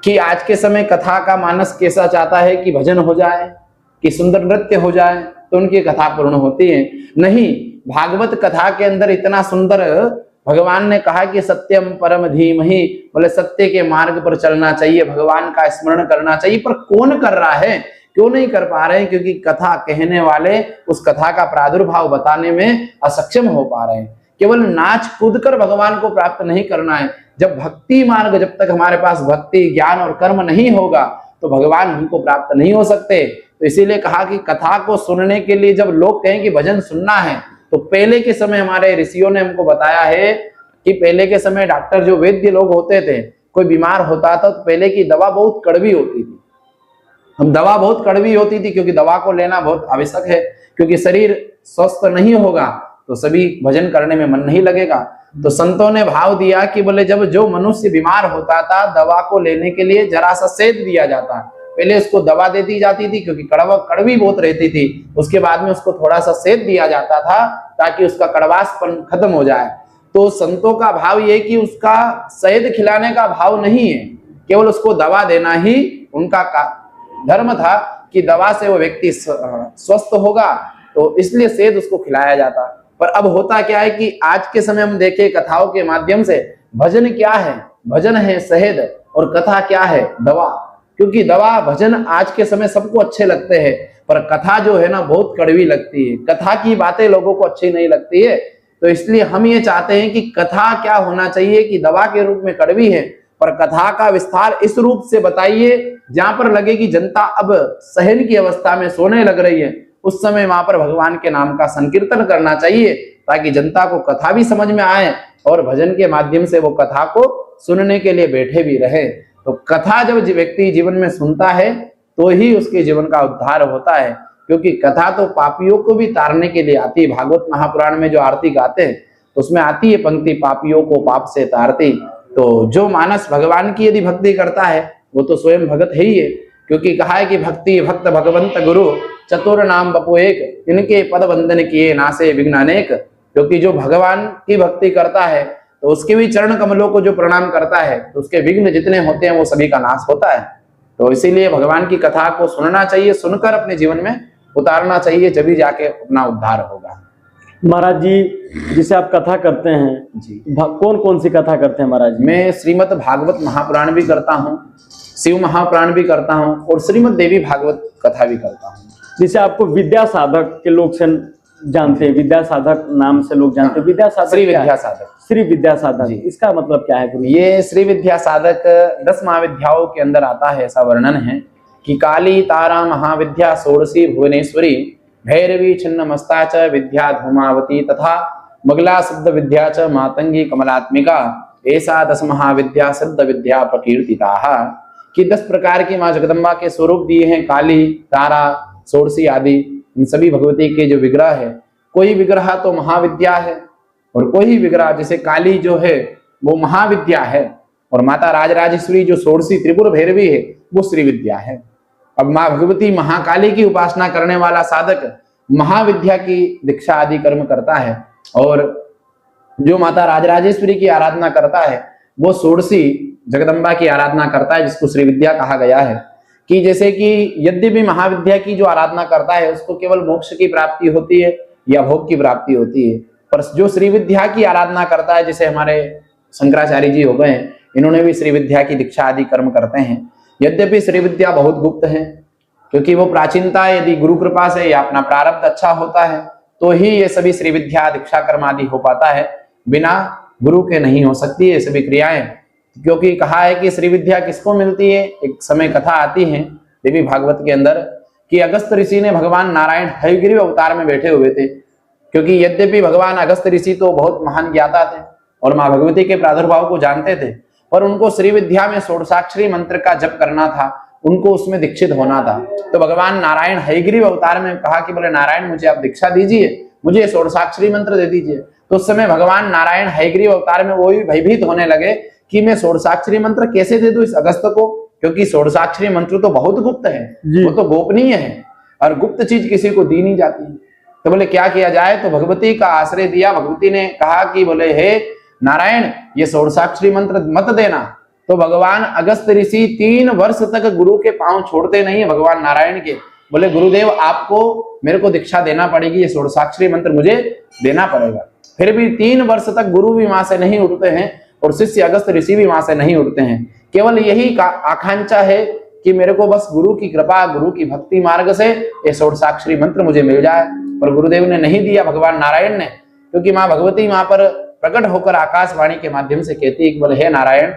S2: कि आज के समय कथा का मानस कैसा चाहता है कि भजन हो जाए, कि सुंदर नृत्य हो जाए तो उनकी कथा पूर्ण होती है। नहीं, भागवत कथा के अंदर इतना सुंदर भगवान ने कहा कि सत्यम परम धीमहि, बोले सत्य के मार्ग पर चलना चाहिए, भगवान का स्मरण करना चाहिए। पर कौन कर रहा है, क्यों नहीं कर पा रहे हैं? क्योंकि कथा कहने वाले उस कथा का प्रादुर्भाव बताने में असक्षम हो पा रहे हैं। केवल नाच कूद कर भगवान को प्राप्त नहीं करना है। जब भक्ति मार्ग, जब तक हमारे पास भक्ति ज्ञान और कर्म नहीं होगा तो भगवान हमको प्राप्त नहीं हो सकते। तो इसीलिए कहा कि कथा को सुनने के लिए जब लोग कहें कि भजन सुनना है, तो पहले के समय हमारे ऋषियों ने हमको बताया है कि पहले के समय डॉक्टर जो वैद्य लोग होते थे, कोई बीमार होता था तो पहले की दवा बहुत कड़वी होती थी। हम दवा बहुत कड़वी होती थी क्योंकि दवा को लेना बहुत आवश्यक है, क्योंकि शरीर स्वस्थ नहीं होगा तो सभी भजन करने में मन नहीं लगेगा। तो संतों ने भाव दिया कि बोले जब जो मनुष्य बीमार होता था दवा को लेने के लिए जरा सा सेध दिया जाता, पहले उसको दवा दे दी जाती थी क्योंकि कड़वी बहुत रहती थी, उसके बाद में उसको थोड़ा सा सेध दिया जाता था ताकि उसका कड़वासपन खत्म हो जाए। तो संतों का भाव ये कि उसका सेध खिलाने का भाव नहीं है, केवल उसको दवा देना ही उनका धर्म था कि दवा से वो व्यक्ति स्वस्थ होगा, तो इसलिए सेध उसको खिलाया जाता। पर अब होता क्या है कि आज के समय हम देखें कथाओं के माध्यम से, भजन क्या है? भजन है शहद और कथा क्या है? दवा। क्योंकि दवा भजन आज के समय सबको अच्छे लगते हैं, पर कथा जो है ना बहुत कड़वी लगती है। कथा की बातें लोगों को अच्छी नहीं लगती है। तो इसलिए हम ये चाहते हैं कि कथा क्या होना चाहिए कि दवा के रूप में कड़वी है, पर कथा का विस्तार इस रूप से बताइए जहां पर लगे कि जनता अब सहन की अवस्था में सोने लग रही है, उस समय वहां पर भगवान के नाम का संकीर्तन करना चाहिए ताकि जनता को कथा भी समझ में आए और भजन के माध्यम से वो कथा को सुनने के लिए बैठे भी रहे। तो कथा जब व्यक्ति जीवन में सुनता है तो ही उसके जीवन का उद्धार होता है, क्योंकि कथा तो पापियों को भी तारने के लिए आती है। भागवत महापुराण में जो आरती गाते हैं तो उसमें आती है पंक्ति, पापियों को पाप से तारती। तो जो मानस भगवान की यदि भक्ति करता है वो तो स्वयं भगत है ही है, क्योंकि कहा है कि भक्ति भक्त भगवंत गुरु चतुर नाम बपु एक, इनके पद वंदन किए नासे विघ्न अनेक। क्योंकि जो भगवान की भक्ति करता है तो उसके भी चरण कमलों को जो प्रणाम करता है तो उसके विघ्न जितने होते हैं वो सभी का नाश होता है। तो इसीलिए भगवान की कथा को सुनना चाहिए, सुनकर अपने जीवन में उतारना चाहिए, जब ही जाके अपना उद्धार होगा।
S1: महाराज जी, जिसे आप कथा करते हैं
S2: जी,
S1: कौन कौन सी कथा करते हैं महाराज जी?
S2: मैं श्रीमद् भागवत महापुराण भी करता हूँ, शिव महापुराण भी करता हूँ और श्रीमद् देवी भागवत कथा भी करता हूँ।
S1: जिसे आपको विद्या साधक के लोग से जानते हैं, विद्या साधक नाम से लोग जानते हैं। विद्या साधक
S2: श्री
S1: क्या है?
S2: विद्या साधक।
S1: श्री विद्या साधक,
S2: जी।
S1: इसका मतलब क्या है गुरु?
S2: ये श्री विद्या साधक 10 महाविद्याओं के अंदर आता है। ऐसा वर्णन है कि काली तारा महाविद्या षोडशी भुवनेश्वरी भैरवी छिन्न मस्ता च विद्या धूमावती तथा मगला सिद्ध विद्या च मातंगी कमलात्मिका ऐसा 10 महाविद्या सिद्ध विद्या प्रकीर्तिता। कि 10 प्रकार की माँ जगदम्बा के स्वरूप दिए हैं, काली, तारा, षोडशी आदि। इन सभी भगवती के जो विग्रह है, कोई विग्रह तो महाविद्या है और कोई विग्रह जैसे काली जो है वो महाविद्या है और माता राजराजेश्वरी जो षोडशी त्रिपुर भैरवी है वो श्री विद्या है। अब माँ भगवती महाकाली की उपासना करने वाला साधक महाविद्या की दीक्षा आदि कर्म करता है और जो माता राजराजेश्वरी की आराधना करता है वो षोडशी जगदम्बा की आराधना करता है, जिसको श्री विद्या कहा गया है। कि जैसे कि यद्यपि महाविद्या की जो आराधना करता है उसको केवल मोक्ष की प्राप्ति होती है या भोग की प्राप्ति होती है, पर जो श्री विद्या की आराधना करता है, जैसे हमारे शंकराचार्य जी हो गए, इन्होंने भी श्री विद्या की दीक्षा आदि कर्म करते हैं। यद्यपि श्री विद्या बहुत गुप्त है, क्योंकि वो प्राचीनता यदि गुरु कृपा से या अपना प्रारब्ध अच्छा होता है तो ही ये सभी श्री विद्या दीक्षा कर्म आदि हो पाता है, बिना गुरु के नहीं हो सकती ये सभी क्रियाएं। क्योंकि कहा है कि श्री विद्या किसको मिलती है, एक समय कथा आती है देवी भागवत के अंदर कि अगस्त ऋषि ने भगवान नारायण हयग्रीव अवतार में बैठे हुए थे। क्योंकि यद्यपि भगवान अगस्त ऋषि तो बहुत महान ज्ञाता थे और माँ भगवती के प्रादुर्भाव को जानते थे, पर उनको श्री विद्या में षोडशाक्षरी मंत्र का जप करना था, उनको उसमें दीक्षित होना था। तो भगवान नारायण हयग्रीव अवतार में कहा कि बोले नारायण मुझे आप दीक्षा दीजिए, मुझे षोडशाक्षरी मंत्र दे दीजिए। तो उस समय भगवान नारायण हयग्रीव अवतार में वो भी भयभीत होने लगे कि मैं षोडशाक्षरी मंत्र कैसे दे दूं इस अगस्त को, क्योंकि षोडशाक्षरी मंत्र तो बहुत गुप्त है, वो तो गोपनीय है और गुप्त चीज किसी को दी नहीं जाती। तो बोले क्या किया जाए, तो भगवती का आश्रय दिया। भगवती ने कहा कि बोले हे नारायण ये षोडशाक्षरी मंत्र मत देना। तो भगवान अगस्त ऋषि 3 वर्ष तक गुरु के पांव छोड़ते नहीं है भगवान नारायण के। बोले गुरुदेव आपको मेरे को दीक्षा देना पड़ेगी, ये षोडशाक्षरी मंत्र मुझे देना पड़ेगा। फिर भी 3 वर्ष तक गुरु भी वहां से नहीं उठते हैं और शिष्य अगस्त ऋषि भी वहां से नहीं उठते हैं। केवल यही आकांक्षा है कि मेरे को बस गुरु की कृपा, गुरु की भक्ति मार्ग से ये षोडशाक्षरी मंत्र मुझे मिल जाए, पर गुरुदेव ने नहीं दिया, भगवान नारायण ने। क्योंकि माँ भगवती वहां पर प्रकट होकर आकाशवाणी के माध्यम से कहती है कि बोले हे नारायण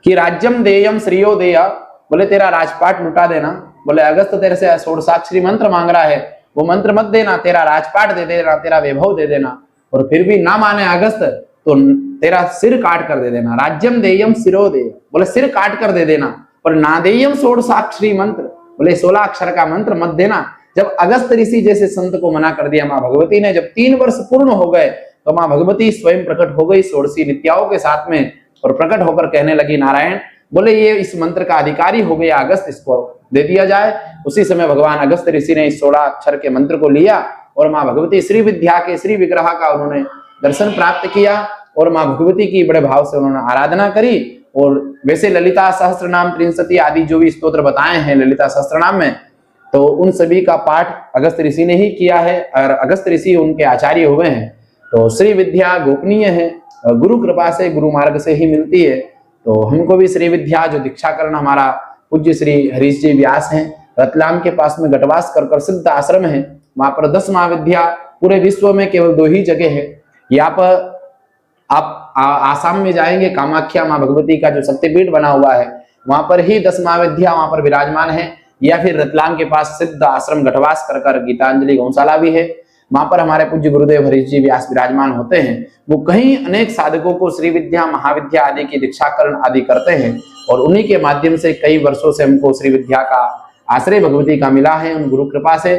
S2: कि राज्यम देयम श्रियो देया, बोले तेरा राजपाट लुटा देना। बोले अगस्त तेरे से षोडशाक्षरी मंत्र मांग रहा है, वो मंत्र मत देना, तेरा राजपाट दे देना, तेरा वैभव दे देना। और फिर भी ना माने अगस्त तो तेरा सिर काट कर दे देना। राज्यम देयम शिरो दे, बोले सिर काट कर दे देना, पर ना देयम षोडशाक्षरी मंत्र, बोले 16 अक्षर का मंत्र मत देना। जब अगस्त ऋषि जैसे संत को मना कर दिया माँ भगवती ने, जब 3 वर्ष पूर्ण हो गए तो माँ भगवती स्वयं प्रकट हो गई षोडशी विद्याओं के साथ में और प्रकट होकर कहने लगी नारायण बोले ये इस मंत्र का अधिकारी हो गया अगस्त, इसको दे दिया जाए। उसी समय भगवान अगस्त ऋषि ने इस 16 अक्षर के मंत्र को लिया और माँ भगवती श्री विद्या के श्री विग्रह का उन्होंने दर्शन प्राप्त किया और माँ भगवती की बड़े भाव से उन्होंने आराधना करी। और वैसे ललिता सहस्त्रनाम 63 आदि जो भी स्तोत्र बताए हैं ललिता सहस्त्रनाम में, तो उन सभी का पाठ अगस्त ऋषि ने ही किया है और अगस्त ऋषि उनके आचार्य हुए हैं। तो श्री विद्या गोपनीय है, गुरु कृपा से, गुरु मार्ग से ही मिलती है। तो हमको भी श्री विद्या जो दीक्षा करण हमारा पूज्य श्री हरीश जी व्यास हैं, रतलाम के पास में गटवास कर सिद्ध आश्रम है, वहां पर 10 महाविद्या पूरे विश्व में केवल 2 ही जगह है। यहाँ पर आप आसाम में जाएंगे, कामाख्या माँ भगवती का जो शक्तिपीठ बना हुआ है वहां पर ही 10 महाविद्या वहां पर विराजमान है। या फिर रतलाम के पास सिद्ध आश्रम गटवास कर गीतांजलि गौशाला भी है, वहां पर हमारे पूज्य गुरुदेव हरीश जी व्यास विराजमान होते हैं। वो कहीं अनेक साधकों को श्री विद्या महाविद्या आदि की दीक्षाकरण आदि करते हैं और उन्हीं के माध्यम से कई वर्षों से हमको श्री विद्या का आश्रय भगवती का मिला है उन गुरु कृपा से।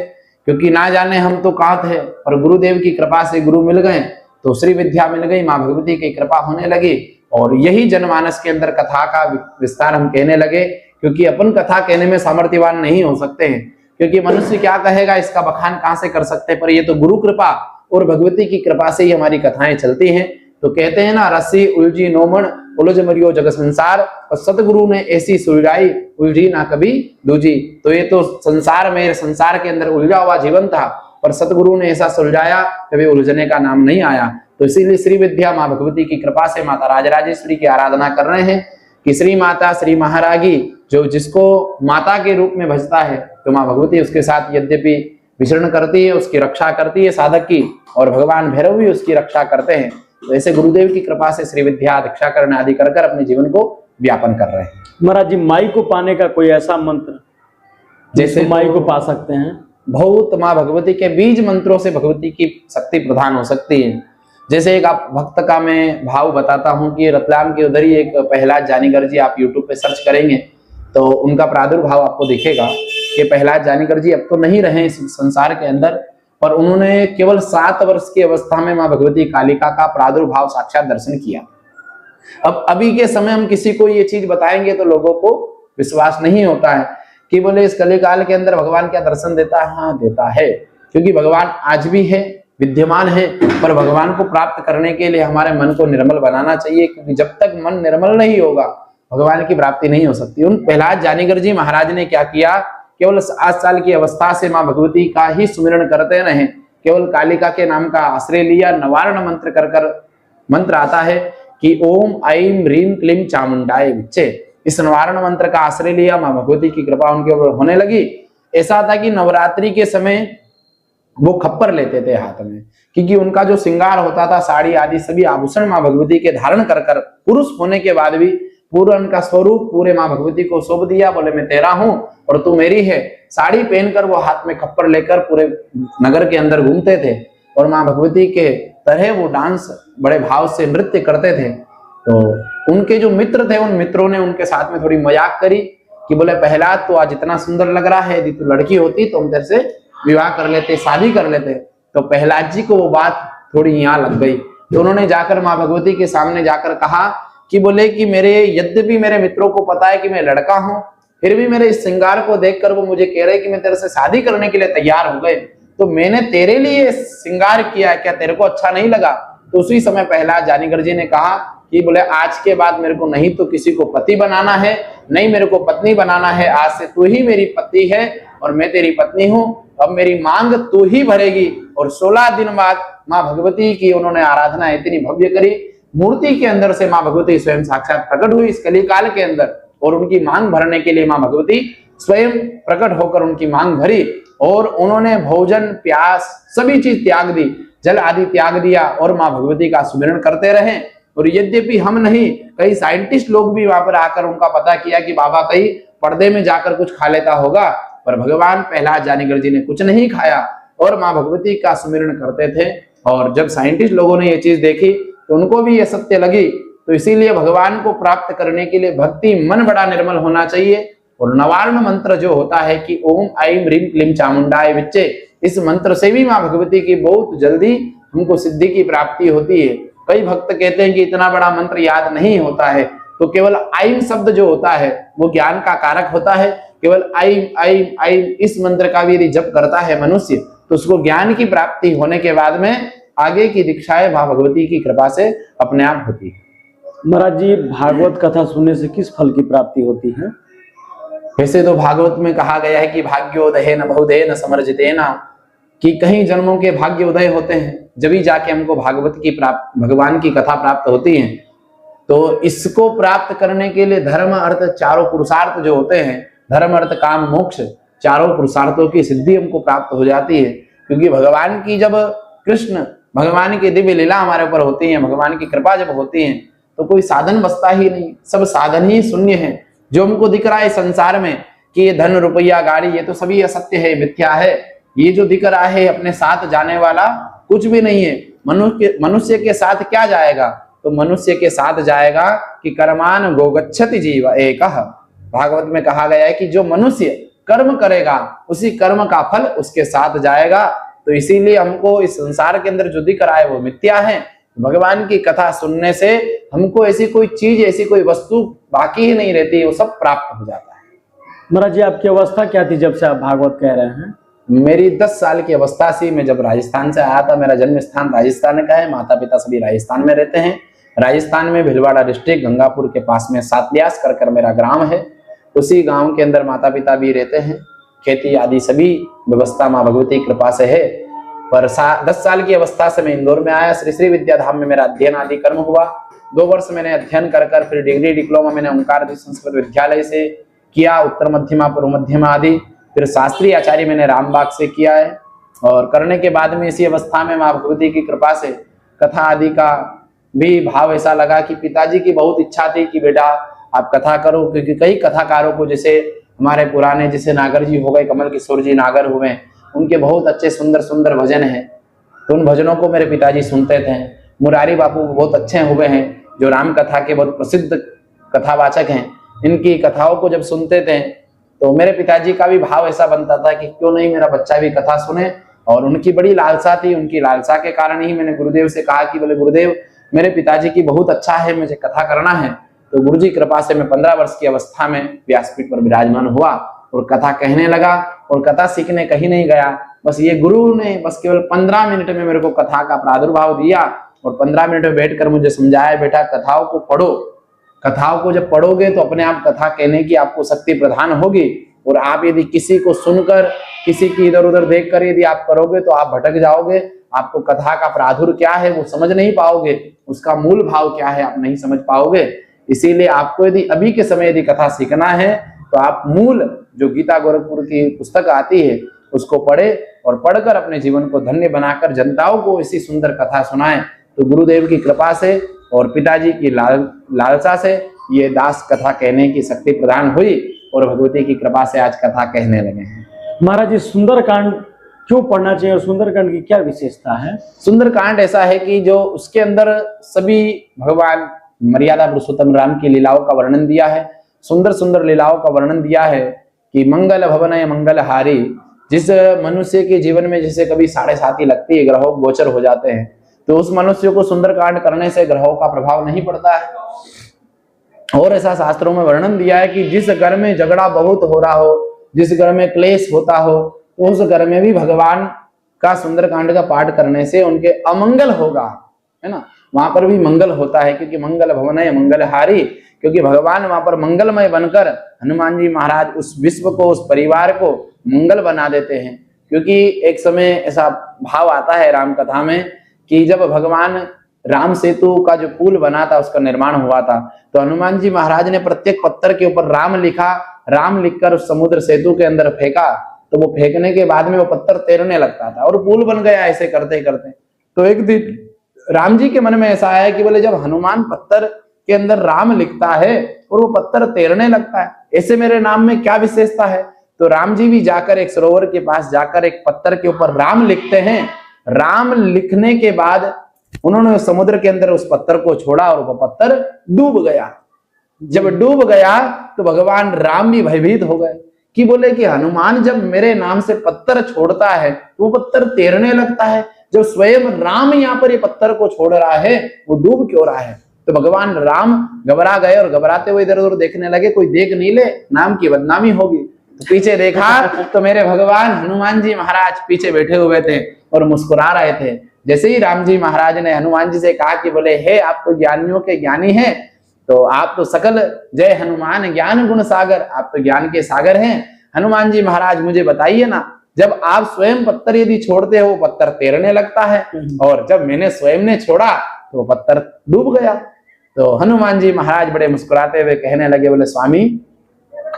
S2: क्योंकि ना जाने हम तो कहाँ थे, पर गुरुदेव की कृपा से गुरु मिल गए तो श्री विद्या मिल गई, माँ भगवती की कृपा होने लगी और यही जनमानस के अंदर कथा का विस्तार हम कहने लगे। क्योंकि अपन कथा कहने में सामर्थ्यवान नहीं हो सकते हैं, क्योंकि मनुष्य क्या कहेगा इसका बखान कहाँ से कर सकते हैं, पर ये तो गुरु कृपा और भगवती की कृपा से ही हमारी कथाएं चलती हैं। तो कहते हैं ना रस्सी उलझी नोमन उलझ मरियो जग संसार, और सतगुरु ने ऐसी सुलझाई उलझी ना कभी दूजी। तो ये तो संसार में संसार के अंदर उलझा हुआ जीवन था, पर सतगुरु ने ऐसा सुलझाया कभी उलझने का नाम नहीं आया। तो इसीलिए श्री विद्या माँ भगवती की कृपा से माता राजराजेश्वरी की आराधना कर रहे हैं कि श्री माता श्री महारागी जो जिसको माता के रूप में भजता है तो माँ भगवती उसके साथ यद्यपि विचरण करती है, उसकी रक्षा करती है साधक की, और भगवान भैरव भी उसकी रक्षा करते हैं। तो ऐसे गुरुदेव की कृपा से श्री विद्या दीक्षा करण आदि कर कर अपने जीवन को व्यापन कर रहे हैं।
S1: महाराज जी, माई को पाने का कोई ऐसा मंत्र जैसे माई को पा सकते हैं?
S2: बहुत माँ भगवती के बीज मंत्रों से भगवती की शक्ति प्रदान हो सकती है। जैसे एक आप भक्त का मैं भाव बताता हूँ कि रतलाम के उधर ही एक प्रहलाद जानीकर जी, आप यूट्यूब पे सर्च करेंगे तो उनका प्रादुर्भाव आपको दिखेगा कि प्रहलाद जानीकर जी अब तो नहीं रहे इस संसार के अंदर, पर उन्होंने केवल 7 वर्ष की अवस्था में माँ भगवती कालिका का प्रादुर्भाव साक्षात दर्शन किया। अब अभी के समय हम किसी को ये चीज बताएंगे तो लोगों को विश्वास नहीं होता है कि बोले इस कलिकाल के अंदर भगवान क्या दर्शन देता है? हाँ, देता है, क्योंकि भगवान आज भी है, विद्यमान है। पर भगवान को प्राप्त करने के लिए हमारे मन को निर्मल बनाना चाहिए, क्योंकि जब तक मन निर्मल नहीं होगा भगवान की प्राप्ति नहीं हो सकती। उन प्रहलाद जानीकर जी महाराज ने क्या किया, केवल 8 साल की अवस्था से माँ भगवती का ही सुमिरण करते रहे, केवल कालिका के नाम का आश्रय लिया। नवारण मंत्र कर मंत्र आता है कि ओम ऐं ह्रीं क्लीं चामुंडाय विच्चे, इस निवारण मंत्र का आश्रय लिया, माँ भगवती की कृपा उनके ऊपर होने लगी। ऐसा था कि नवरात्रि के समय वो खप्पर लेते थे हाथ में, क्योंकि उनका जो श्रृंगार होता था, साड़ी आदि सभी आभूषण माँ भगवती के धारण कर कर पुरुष होने के बाद भी पूरा उनका स्वरूप पूरे माँ भगवती को सौंप दिया। बोले मैं तेरा हूं और तू मेरी है। साड़ी पहनकर वो हाथ में खप्पर लेकर पूरे नगर के अंदर घूमते थे और माँ भगवती के तरह वो डांस बड़े भाव से नृत्य करते थे। तो उनके जो मित्र थे, उन मित्रों ने उनके साथ में थोड़ी मजाक करी कि बोले प्रहलाद तो आज इतना सुंदर लग रहा है, यदि तू लड़की होती तो हम तेरे से विवाह कर लेते, शादी कर लेते। तो प्रहलाद जी को वो बात थोड़ी यहाँ लग गई, तो उन्होंने जाकर माँ भगवती के सामने जाकर कहा कि बोले कि यद्यपि मेरे मित्रों को पता है कि मैं लड़का हूं, फिर भी मेरे इस श्रृंगार को देखकर वो मुझे कह रहे कि मैं तेरे से शादी करने के लिए तैयार हो गए, तो मैंने तेरे लिए श्रृंगार किया, क्या तेरे को अच्छा नहीं लगा? तो उसी समय प्रहलाद जानीकर जी ने कहा कि बोले आज के बाद मेरे को नहीं तो किसी को पति बनाना है, नहीं मेरे को पत्नी बनाना है, आज से तू ही मेरी पति है और मैं तेरी पत्नी हूँ। अब मेरी मांग तू ही भरेगी। और 16 दिन बाद माँ भगवती की उन्होंने आराधना इतनी भव्य करी, मूर्ति के अंदर से माँ भगवती स्वयं साक्षात प्रकट हुई इस कलिकाल के अंदर, और उनकी मांग भरने के लिए माँ भगवती स्वयं प्रकट होकर उनकी मांग भरी। और उन्होंने भोजन प्यास सभी चीज त्याग दी, जल आदि त्याग दिया और माँ भगवती का सुमिरन करते रहे। और यद्यपि हम नहीं, कई साइंटिस्ट लोग भी वहां पर आकर उनका पता किया कि बाबा कहीं पर्दे में जाकर कुछ खा लेता होगा, पर भगवान प्रहलाद जानीकर जी ने कुछ नहीं खाया और माँ भगवती का सुमिरन करते थे। और जब साइंटिस्ट लोगों ने ये चीज देखी तो उनको भी ये सत्य लगी। तो इसीलिए भगवान को प्राप्त करने के लिए भक्ति मन बड़ा निर्मल होना चाहिए। और नवार्ण मंत्र जो होता है कि ओम ऐं ह्रीं क्लीं चामुंडाय विच्चे, इस मंत्र से भी माँ भगवती की बहुत जल्दी हमको सिद्धि की प्राप्ति होती है। कई भक्त कहते हैं कि इतना बड़ा मंत्र याद नहीं होता है, तो केवल ऐं शब्द जो होता है वो ज्ञान का कारक होता है। केवल ऐं ऐं ऐं इस मंत्र का भी यदि जप करता है मनुष्य तो उसको ज्ञान की प्राप्ति होने के बाद में आगे की दीक्षाएं माँ भगवती की कृपा से अपने आप होती है।
S1: महाराज जी, भागवत कथा सुनने से किस फल की प्राप्ति होती है?
S2: वैसे तो भागवत में कहा गया है कि भाग्योदय न बहुदय न समर्जिते न, कि कहीं जन्मों के भाग्य उदय होते हैं जब ही जाके हमको भागवत की प्राप्त भगवान की कथा प्राप्त होती है। तो इसको प्राप्त करने के लिए धर्म अर्थ चारों पुरुषार्थ जो होते हैं, धर्म अर्थ काम मोक्ष, चारों पुरुषार्थों की सिद्धि हमको प्राप्त हो जाती है। क्योंकि भगवान की जब कृष्ण भगवान की दिव्य लीला हमारे ऊपर होती है, भगवान की कृपा जब होती है तो कोई साधन बचता ही नहीं, सब साधन ही शून्य है। जो हमको दिख रहा है संसार में कि ये धन रुपया गाड़ी ये तो सभी असत्य है, मिथ्या है। ये जो दिख रहा है अपने साथ जाने वाला कुछ भी नहीं है। मनुष्य के साथ क्या जाएगा? तो मनुष्य के साथ जाएगा कि कर्मान गोगच्छति जीव एकः। भागवत में कहा गया है कि जो मनुष्य कर्म करेगा उसी कर्म का फल उसके साथ जाएगा। तो इसीलिए हमको इस संसार के अंदर जो दिख रहा है वो मिथ्या है। भगवान की कथा सुनने से हमको ऐसी कोई चीज, ऐसी कोई वस्तु बाकी ही नहीं रहती, वो सब प्राप्त हो जाता है।
S1: महाराज जी, आपकी अवस्था क्या थी जब से आप भागवत कह रहे हैं?
S2: मेरी 10 साल की अवस्था से, मैं जब राजस्थान से आया था, मेरा जन्म स्थान राजस्थान का है, माता पिता सभी राजस्थान में रहते हैं। राजस्थान में भिलवाड़ा डिस्ट्रिक्ट गंगापुर के पास में सातल्यास कर मेरा ग्राम है। उसी गांव के अंदर माता पिता भी रहते हैं। खेती आदि सभी व्यवस्था माँ भगवती कृपा से है। पर 10 साल की अवस्था से मैं इंदौर में आया, श्री श्री विद्याधाम में मेरा अध्ययन आदि कर्म हुआ। 2 वर्ष मैंने अध्ययन कर फिर डिग्री डिप्लोमा मैंने ओंकार संस्कृत विद्यालय से किया, उत्तर मध्यमा पूर्व मध्यमा आदि। फिर शास्त्रीय आचार्य मैंने रामबाग से किया है। और करने के बाद में इसी अवस्था में माँ भगवती की कृपा से कथा आदि का भी भाव ऐसा लगा कि पिताजी की बहुत इच्छा थी कि बेटा आप कथा करो, क्योंकि कई कथाकारों को, जैसे हमारे पुराने जैसे नागर जी हो गए, कमल किशोर जी नागर हुए, उनके बहुत अच्छे सुंदर सुंदर भजन हैं, तो उन भजनों को मेरे पिताजी सुनते थे। मुरारी बापू बहुत अच्छे हुए हैं, जो राम कथा के बहुत प्रसिद्ध कथावाचक हैं, इनकी कथाओं को जब सुनते थे तो मेरे पिताजी का भी भाव ऐसा बनता था कि क्यों नहीं मेरा बच्चा भी कथा सुने। और उनकी बड़ी लालसा थी, उनकी लालसा के कारण ही मैंने गुरुदेव से कहा कि बोले गुरुदेव मेरे पिताजी की बहुत अच्छा है, मुझे कथा करना है। तो गुरु जी कृपा से मैं 15 वर्ष की अवस्था में व्यासपीठ पर विराजमान हुआ और कथा कहने लगा। और कथा सीखने कहीं नहीं गया, बस ये गुरु ने बस केवल 15 मिनट में मेरे को कथा का प्रादुर्भाव दिया और 15 मिनट में बैठकर मुझे समझाया, बेटा कथाओं को पढ़ो, कथाओं को जब पढ़ोगे तो अपने आप कथा कहने की आपको शक्ति प्रदान होगी। और आप यदि किसी को सुनकर, किसी की इधर उधर देखकर यदि आप करोगे तो आप भटक जाओगे, आपको कथा का प्रादुर क्या है वो समझ नहीं पाओगे, उसका मूल भाव क्या है आप नहीं समझ पाओगे। इसीलिए आपको यदि अभी के समय यदि कथा सीखना है तो आप मूल जो गीता गोरखपुर की पुस्तक आती है उसको पढ़े और पढ़कर अपने जीवन को धन्य बनाकर जनताओं को इसी सुंदर कथा सुनाएं। तो गुरुदेव की कृपा से और पिताजी की लालसा से ये दास कथा कहने की शक्ति प्रदान हुई और भगवती की कृपा से आज कथा कहने लगे हैं।
S1: महाराज जी, सुंदरकांड क्यों पढ़ना चाहिए और सुंदरकांड की क्या विशेषता है?
S2: सुंदरकांड ऐसा है कि जो उसके अंदर सभी भगवान मर्यादा पुरुषोत्तम राम की लीलाओं का वर्णन दिया है, सुंदर सुंदर लीलाओं का वर्णन दिया है कि मंगल भवनय मंगलहारी, जिस मनुष्य के जीवन में जैसे कभी 7.5 लगती है, ग्रहों गोचर हो जाते हैं, तो उस मनुष्य को सुंदरकांड करने से ग्रहों का प्रभाव नहीं पड़ता है। और ऐसा शास्त्रों में वर्णन दिया है कि जिस घर में झगड़ा बहुत हो रहा हो, जिस घर में क्लेश होता हो, तो उस घर में भी भगवान का सुंदरकांड का पाठ करने से उनके अमंगल होगा, है ना, वहां पर भी मंगल होता है। क्योंकि मंगल भवनय मंगलहारी, क्योंकि भगवान वहां पर मंगलमय बनकर हनुमान जी महाराज उस विश्व को, उस परिवार को मंगल बना देते हैं। क्योंकि एक समय ऐसा भाव आता है राम कथा में कि जब भगवान राम सेतु का जो पुल बना था उसका निर्माण हुआ था, तो हनुमान जी महाराज ने प्रत्येक पत्थर के ऊपर राम लिखा, राम लिखकर उस समुद्र सेतु के अंदर फेंका, तो वो फेंकने के बाद में वो पत्थर तैरने लगता था और पुल बन गया ऐसे करते करते। तो एक दिन राम जी के मन में ऐसा आया कि बोले जब हनुमान पत्थर के अंदर राम लिखता है और वो पत्थर तैरने लगता है, ऐसे मेरे नाम में क्या विशेषता है। तो राम जी भी जाकर एक सरोवर के पास जाकर एक पत्थर के ऊपर राम लिखते हैं। राम लिखने के बाद उन्होंने समुद्र के अंदर उस पत्थर को छोड़ा और वो पत्थर डूब गया। जब डूब गया तो भगवान राम भी भयभीत हो गए कि बोले कि हनुमान जब मेरे नाम से पत्थर छोड़ता है तो वो पत्थर तैरने लगता है, जब स्वयं राम यहाँ पर ये पत्थर को छोड़ रहा है वो डूब क्यों रहा है। तो भगवान राम घबरा गए और घबराते हुए इधर उधर देखने लगे, कोई देख नहीं ले, नाम की बदनामी होगी। तो पीछे देखा तो मेरे भगवान हनुमान जी महाराज पीछे बैठे हुए थे और मुस्कुरा रहे थे। जैसे ही राम जी महाराज ने हनुमान जी से कहा कि बोले हे आप तो ज्ञानियों के ज्ञानी हैं, तो आप तो सकल जय हनुमान ज्ञान गुण सागर, आप तो ज्ञान के सागर हैं। हनुमान जी महाराज मुझे बताइए ना, जब आप स्वयं पत्थर यदि छोड़ते हो पत्थर तैरने लगता है और जब मैंने स्वयं ने छोड़ा तो वो पत्थर डूब गया। तो हनुमान जी महाराज बड़े मुस्कुराते हुए कहने लगे, बोले स्वामी,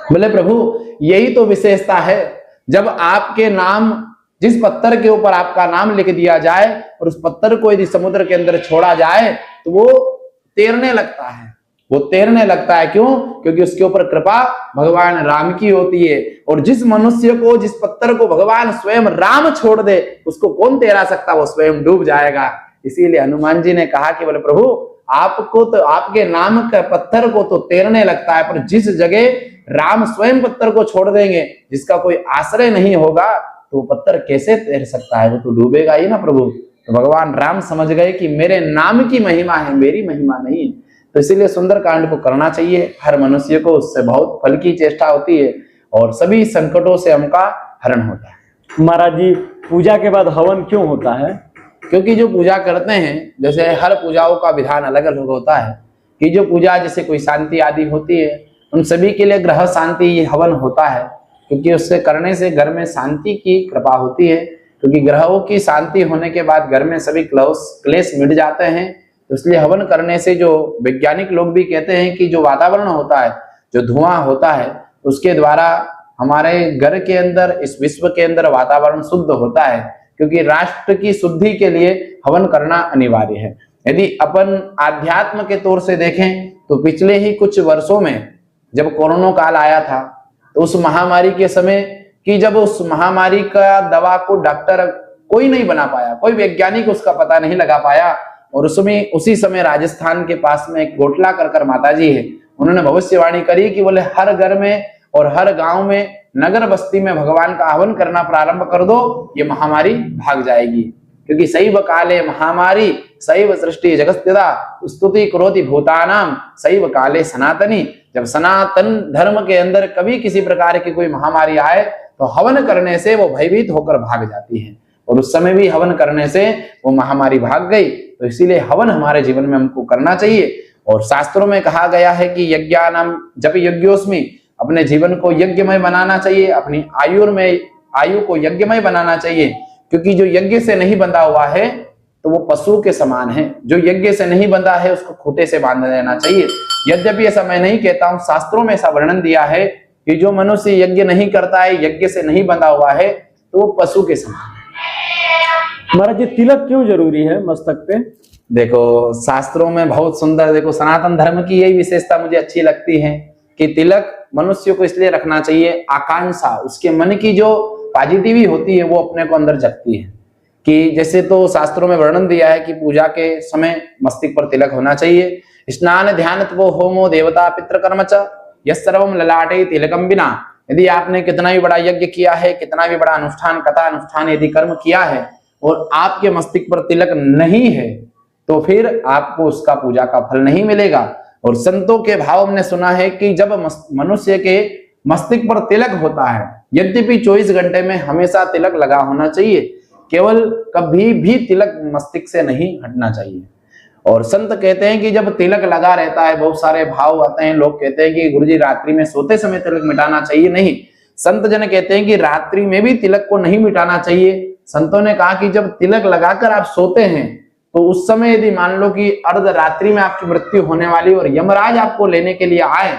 S2: बोले प्रभु यही तो विशेषता है, जब आपके नाम जिस पत्थर के ऊपर आपका नाम लिख दिया जाए और उस पत्थर को यदि समुद्र के अंदर छोड़ा जाए तो वो तैरने लगता है। वो तैरने लगता है क्यों? क्योंकि उसके ऊपर कृपा भगवान राम की होती है। और जिस मनुष्य को, जिस पत्थर को भगवान स्वयं राम छोड़ दे उसको कौन तैरा सकता, वो स्वयं डूब जाएगा। इसीलिए हनुमान जी ने कहा कि बोले प्रभु आपको तो आपके नाम का पत्थर को तो तैरने लगता है, पर जिस जगह राम स्वयं पत्थर को छोड़ देंगे, जिसका कोई आश्रय नहीं होगा, तो पत्थर कैसे तैर सकता है, वो तो डूबेगा ही ना प्रभु। तो भगवान राम समझ गए कि मेरे नाम की महिमा है, मेरी महिमा नहीं है। तो इसीलिए सुंदरकांड को करना चाहिए हर मनुष्य को, उससे बहुत फल की चेष्टा होती है और सभी संकटों से हमका हरण होता है।
S1: महाराज जी, पूजा के बाद हवन क्यों होता है?
S2: क्योंकि जो पूजा करते हैं, जैसे हर पूजाओं का विधान अलग अलग होता है, कि जो पूजा जैसे कोई शांति आदि होती है उन सभी के लिए ग्रह शांति हवन होता है, क्योंकि उससे करने से घर में शांति की कृपा होती है। क्योंकि ग्रहों की शांति होने के बाद घर में सभी क्लेश मिट जाते हैं। तो इसलिए हवन करने से, जो वैज्ञानिक लोग भी कहते हैं कि जो वातावरण होता है, जो धुआं होता है, उसके द्वारा हमारे घर के अंदर, इस विश्व के अंदर वातावरण शुद्ध होता है। क्योंकि राष्ट्र की शुद्धि के लिए हवन करना अनिवार्य है। यदि अपन आध्यात्म के तौर से देखें तो पिछले ही कुछ वर्षों में जब कोरोना काल आया था, तो उस महामारी के समय कि जब उस महामारी का दवा को डॉक्टर कोई नहीं बना पाया, कोई वैज्ञानिक उसका पता नहीं लगा पाया, और उसमें उसी समय राजस्थान के पास में एक गोटला कर माताजी है, उन्होंने भविष्यवाणी करी कि बोले हर घर में और हर गांव में, नगर बस्ती में भगवान का आह्वान करना प्रारंभ कर दो, ये महामारी भाग जाएगी। क्योंकि सैव काले महामारी सैव सृष्टि जगत्स्थिता स्तुति करोति भूतानाम सैव काले सनातनी। जब सनातन धर्म के अंदर कभी किसी प्रकार की कोई महामारी आए तो हवन करने से वो भयभीत होकर भाग जाती है, और उस समय भी हवन करने से वो महामारी भाग गई। तो इसीलिए हवन हमारे जीवन में हमको करना चाहिए। और शास्त्रों में कहा गया है कि यज्ञानाम जप यज्ञोस्मि, अपने जीवन को यज्ञमय बनाना चाहिए, अपनी आयु को यज्ञमय बनाना चाहिए। क्योंकि जो यज्ञ से नहीं बंधा हुआ है तो वो पशु के समान है, जो यज्ञ से नहीं बंधा है उसको खूंटे से बांध देना चाहिए। यद्यपि ऐसा मैं नहीं कहता हूं, शास्त्रों में ऐसा वर्णन दिया है कि जो मनुष्य यज्ञ नहीं करता है, यज्ञ से नहीं बंधा हुआ है, तो वो पशु के समान है।
S1: महाराज जी, तिलक क्यों जरूरी है मस्तक पे?
S2: देखो शास्त्रों में बहुत सुंदर, देखो सनातन धर्म की यही विशेषता मुझे अच्छी लगती है कि तिलक मनुष्य को इसलिए रखना चाहिए, आकांक्षा, उसके मन की जो पॉजिटिविटी होती है वो अपने को अंदर जगती है। कि जैसे तो शास्त्रों में वर्णन दिया है कि पूजा के समय मस्तिष्क पर तिलक होना चाहिए। स्नान ध्यान तपो होमो देवता पितृकर्म च यस्सर्वं ललाटे तिलकम बिना। यदि आपने कितना भी बड़ा यज्ञ किया है, कितना भी बड़ा अनुष्ठान, कथा अनुष्ठान यदि कर्म किया है और आपके मस्तिष्क पर तिलक नहीं है, तो फिर आपको उसका पूजा का फल नहीं मिलेगा। और संतों के भाव हमने सुना है कि जब मनुष्य के मस्तिष्क पर तिलक होता है, यद्यपि 24 घंटे में हमेशा तिलक लगा होना चाहिए, केवल कभी भी तिलक मस्तिष्क से नहीं हटना चाहिए। और संत कहते हैं कि जब तिलक लगा रहता है, बहुत सारे भाव आते हैं, लोग कहते हैं कि गुरुजी रात्रि में सोते समय तिलक मिटाना चाहिए। नहीं, संत जन कहते हैं कि रात्रि में भी तिलक को नहीं मिटाना चाहिए। संतों ने कहा कि जब तिलक लगाकर आप सोते हैं तो उस समय यदि मान लो कि अर्ध रात्रि में आपकी मृत्यु होने वाली और यमराज आपको लेने के लिए आए,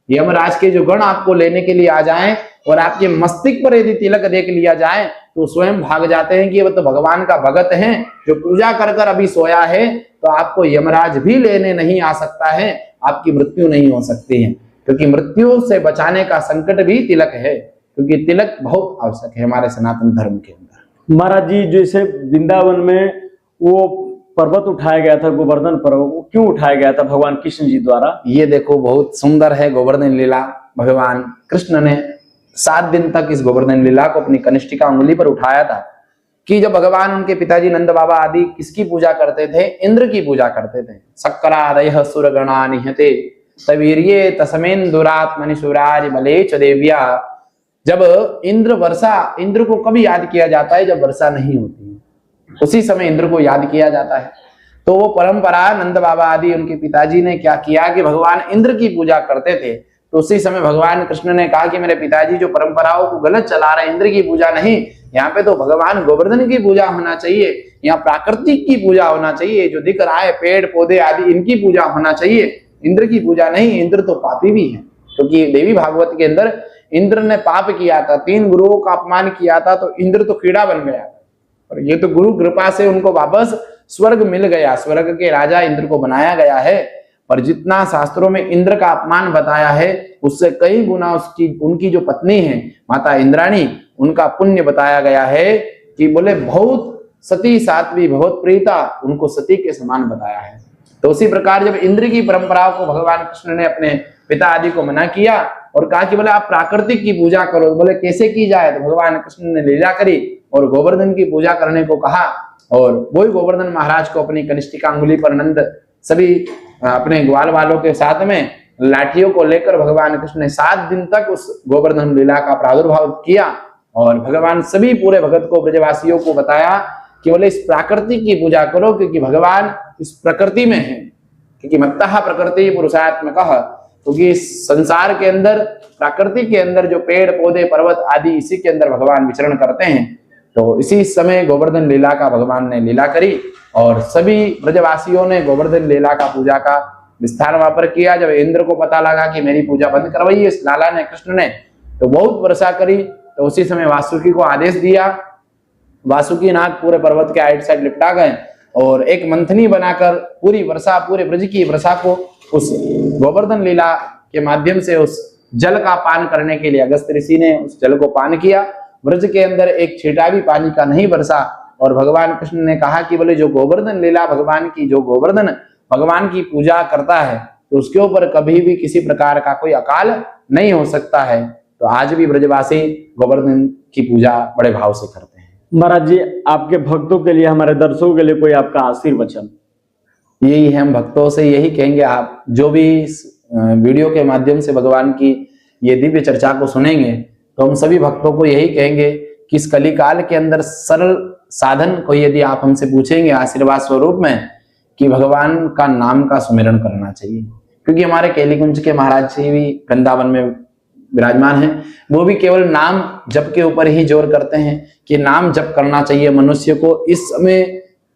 S2: यमराज के जो गण आपको लेने के लिए आ जाएं और आपके मस्तिष्क पर यदि तिलक देख लिया जाए तो स्वयं भाग जाते हैं कि वो तो भगवान का भगत है जो पूजा कर कर अभी सोया है, तो आपको यमराज भी लेने नहीं आ सकता है, आपकी मृत्यु नहीं हो सकती है। क्योंकि मृत्यु से बचाने का संकट भी तिलक है, क्योंकि तिलक बहुत आवश्यक है हमारे सनातन धर्म के अंदर।
S1: महाराज जी, जैसे वृंदावन में वो पर्वत उठाया गया था, गोवर्धन पर्वत, वो क्यों उठाया गया था भगवान कृष्ण जी द्वारा?
S2: ये देखो बहुत सुंदर है गोवर्धन लीला। भगवान कृष्ण ने 7 दिन तक इस गोवर्धन लीला को अपनी कनिष्ठिका उंगली पर उठाया था कि जब भगवान उनके पिताजी नंद बाबा आदि किसकी पूजा करते थे? इंद्र की पूजा करते थे। सक्करादयः सुरगणा निहते तवीर्ये तस्मेन्दुरात्मनि सुराज बले च देव्या। जब इंद्र को कभी याद किया जाता है? जब वर्षा नहीं होती है, उसी समय इंद्र को याद किया जाता है। तो वो परंपरा नंद बाबा आदि उनके पिताजी ने क्या किया कि भगवान इंद्र की पूजा करते थे, तो उसी समय भगवान कृष्ण ने कहा कि मेरे पिताजी जो परंपराओं को गलत चला रहे, इंद्र की पूजा नहीं, यहाँ पे तो भगवान गोवर्धन की पूजा होना चाहिए, यहाँ प्राकृतिक की पूजा होना चाहिए, जो दिख रहा है पेड़ पौधे आदि इनकी पूजा होना चाहिए, इंद्र की पूजा नहीं। इंद्र तो पापी भी है, क्योंकि देवी भागवत के अंदर इंद्र ने पाप किया था, 3 गुरुओं का अपमान किया था, तो इंद्र तो कीड़ा बन गया। और ये तो गुरु कृपा से उनको वापस स्वर्ग मिल गया, स्वर्ग के राजा इंद्र को बनाया गया है। पर जितना शास्त्रों में इंद्र का अपमान बताया है, उससे कई गुना उनकी जो पत्नी है माता इंद्राणी, उनका पुण्य बताया गया है कि बोले बहुत सती सात्वी बहुत प्रीता, उनको सती के समान बताया है। तो उसी प्रकार जब इंद्र की परंपराओं को भगवान कृष्ण ने अपने पिता आदि को मना किया और कहा कि बोले आप प्राकृतिक की पूजा करो, बोले कैसे की जाए? तो भगवान कृष्ण ने लीला करी और गोवर्धन की पूजा करने को कहा, और वही गोवर्धन महाराज को अपनी कनिष्ठिका अंगुली पर नंद सभी अपने ग्वाल वालों के साथ में लाठियों को लेकर भगवान कृष्ण ने 7 दिन तक उस गोवर्धन लीला का प्रादुर्भाव किया। और भगवान सभी पूरे भगत को, ब्रजवासियों को बताया कि बोले इस प्राकृति की पूजा करो, क्योंकि भगवान इस प्रकृति में है, क्योंकि मत्तः प्रकृति पुरुषात्मकः, क्योंकि इस संसार के अंदर, प्रकृति के अंदर जो पेड़ पौधे पर्वत आदि, इसी के अंदर भगवान विचरण करते हैं। तो इसी समय गोवर्धन लीला का भगवान ने लीला करी और सभी ब्रजवासियों ने गोवर्धन लीला का पूजा का विस्तार वहां पर किया। जब इंद्र को पता लगा कि मेरी पूजा बंद करवाई है इस लाला ने, कृष्ण ने, तो बहुत वर्षा करी। तो उसी समय वासुकी को आदेश दिया। वासुकी नाग पूरे पर्वत के आइट साइड लिपटा गए और एक मंथनी बनाकर पूरी वर्षा, पूरे ब्रज की वर्षा को उस गोवर्धन लीला के माध्यम से उस जल का पान करने के लिए अगस्त ऋषि ने उस जल को पान किया। ब्रज के अंदर एक छींटा भी पानी का नहीं बरसा और भगवान कृष्ण ने कहा कि बोले जो गोवर्धन लीला भगवान की, जो गोवर्धन भगवान की पूजा करता है तो उसके ऊपर कभी भी किसी प्रकार का कोई अकाल नहीं हो सकता है। तो आज भी ब्रजवासी गोवर्धन की पूजा बड़े भाव से करते हैं।
S1: महाराज जी, आपके भक्तों के लिए, हमारे दर्शकों के लिए कोई आपका आशीर्वचन?
S2: यही है, हम भक्तों से यही कहेंगे, आप जो भी इस वीडियो के माध्यम से भगवान की ये दिव्य चर्चा को सुनेंगे तो हम सभी भक्तों को यही कहेंगे कि इस कलिकाल के अंदर सरल साधन को यदि आप हमसे पूछेंगे आशीर्वाद स्वरूप में कि भगवान का नाम का सुमिरन करना चाहिए, क्योंकि हमारे केलीकुंज के महाराज जी भी वृंदावन में विराजमान हैं, वो भी केवल नाम जप के ऊपर ही जोर करते हैं कि नाम जप करना चाहिए मनुष्य को। इस समय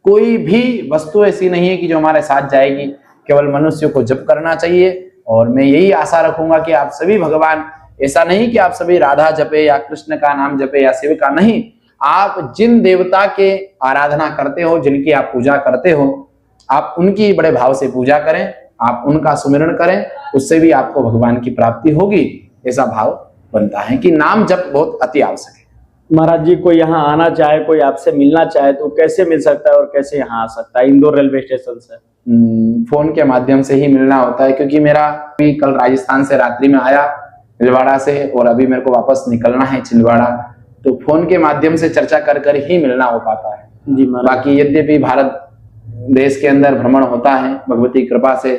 S2: कोई भी वस्तु ऐसी नहीं है कि जो हमारे साथ जाएगी, केवल मनुष्य को जप करना चाहिए। और मैं यही आशा रखूंगा कि आप सभी भगवान, ऐसा नहीं कि आप सभी राधा जपे या कृष्ण का नाम जपे या शिव का, नहीं, आप जिन देवता के आराधना करते हो, जिनकी आप पूजा करते हो, आप उनकी बड़े भाव से पूजा करें, आप उनका सुमिरन करें, उससे भी आपको भगवान की प्राप्ति होगी। ऐसा भाव बनता है कि नाम जप बहुत अति आवश्यक है।
S1: महाराज जी, कोई यहाँ आना चाहे, कोई आपसे मिलना चाहे तो कैसे मिल सकता है और कैसे यहाँ आ सकता है? इंदौर रेलवे स्टेशन से?
S2: फोन के माध्यम से ही मिलना होता है, क्योंकि मेरा भी कल राजस्थान से रात्रि में आया छिंदवाड़ा से और अभी मेरे को वापस निकलना है छिंदवाड़ा, तो फोन के माध्यम से चर्चा कर कर ही मिलना हो पाता है
S1: जी।
S2: बाकी यद्यपि भारत देश के अंदर भ्रमण होता है, भगवती कृपा से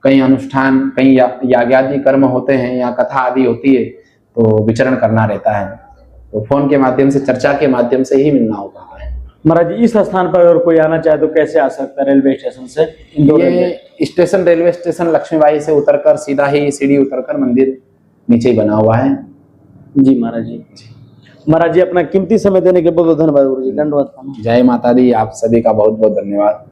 S2: कई अनुष्ठान, कई याज्ञादि कर्म होते हैं या कथा आदि होती है, तो विचरण करना रहता है, तो फोन के माध्यम से, चर्चा के माध्यम से ही मिलना हो पाता है।
S1: महाराज जी, इस स्थान पर अगर कोई आना चाहे तो कैसे आ सकता है रेलवे स्टेशन से?
S2: ये स्टेशन, रेलवे स्टेशन लक्ष्मीबाई से उतरकर सीधा ही सीढ़ी उतरकर मंदिर नीचे ही बना हुआ है।
S1: जी महाराज जी। महाराज जी, अपना कीमती समय देने के बहुत बहुत धन्यवाद गुरु जी। दंडवत।
S2: जय माता दी। आप सभी का बहुत बहुत धन्यवाद।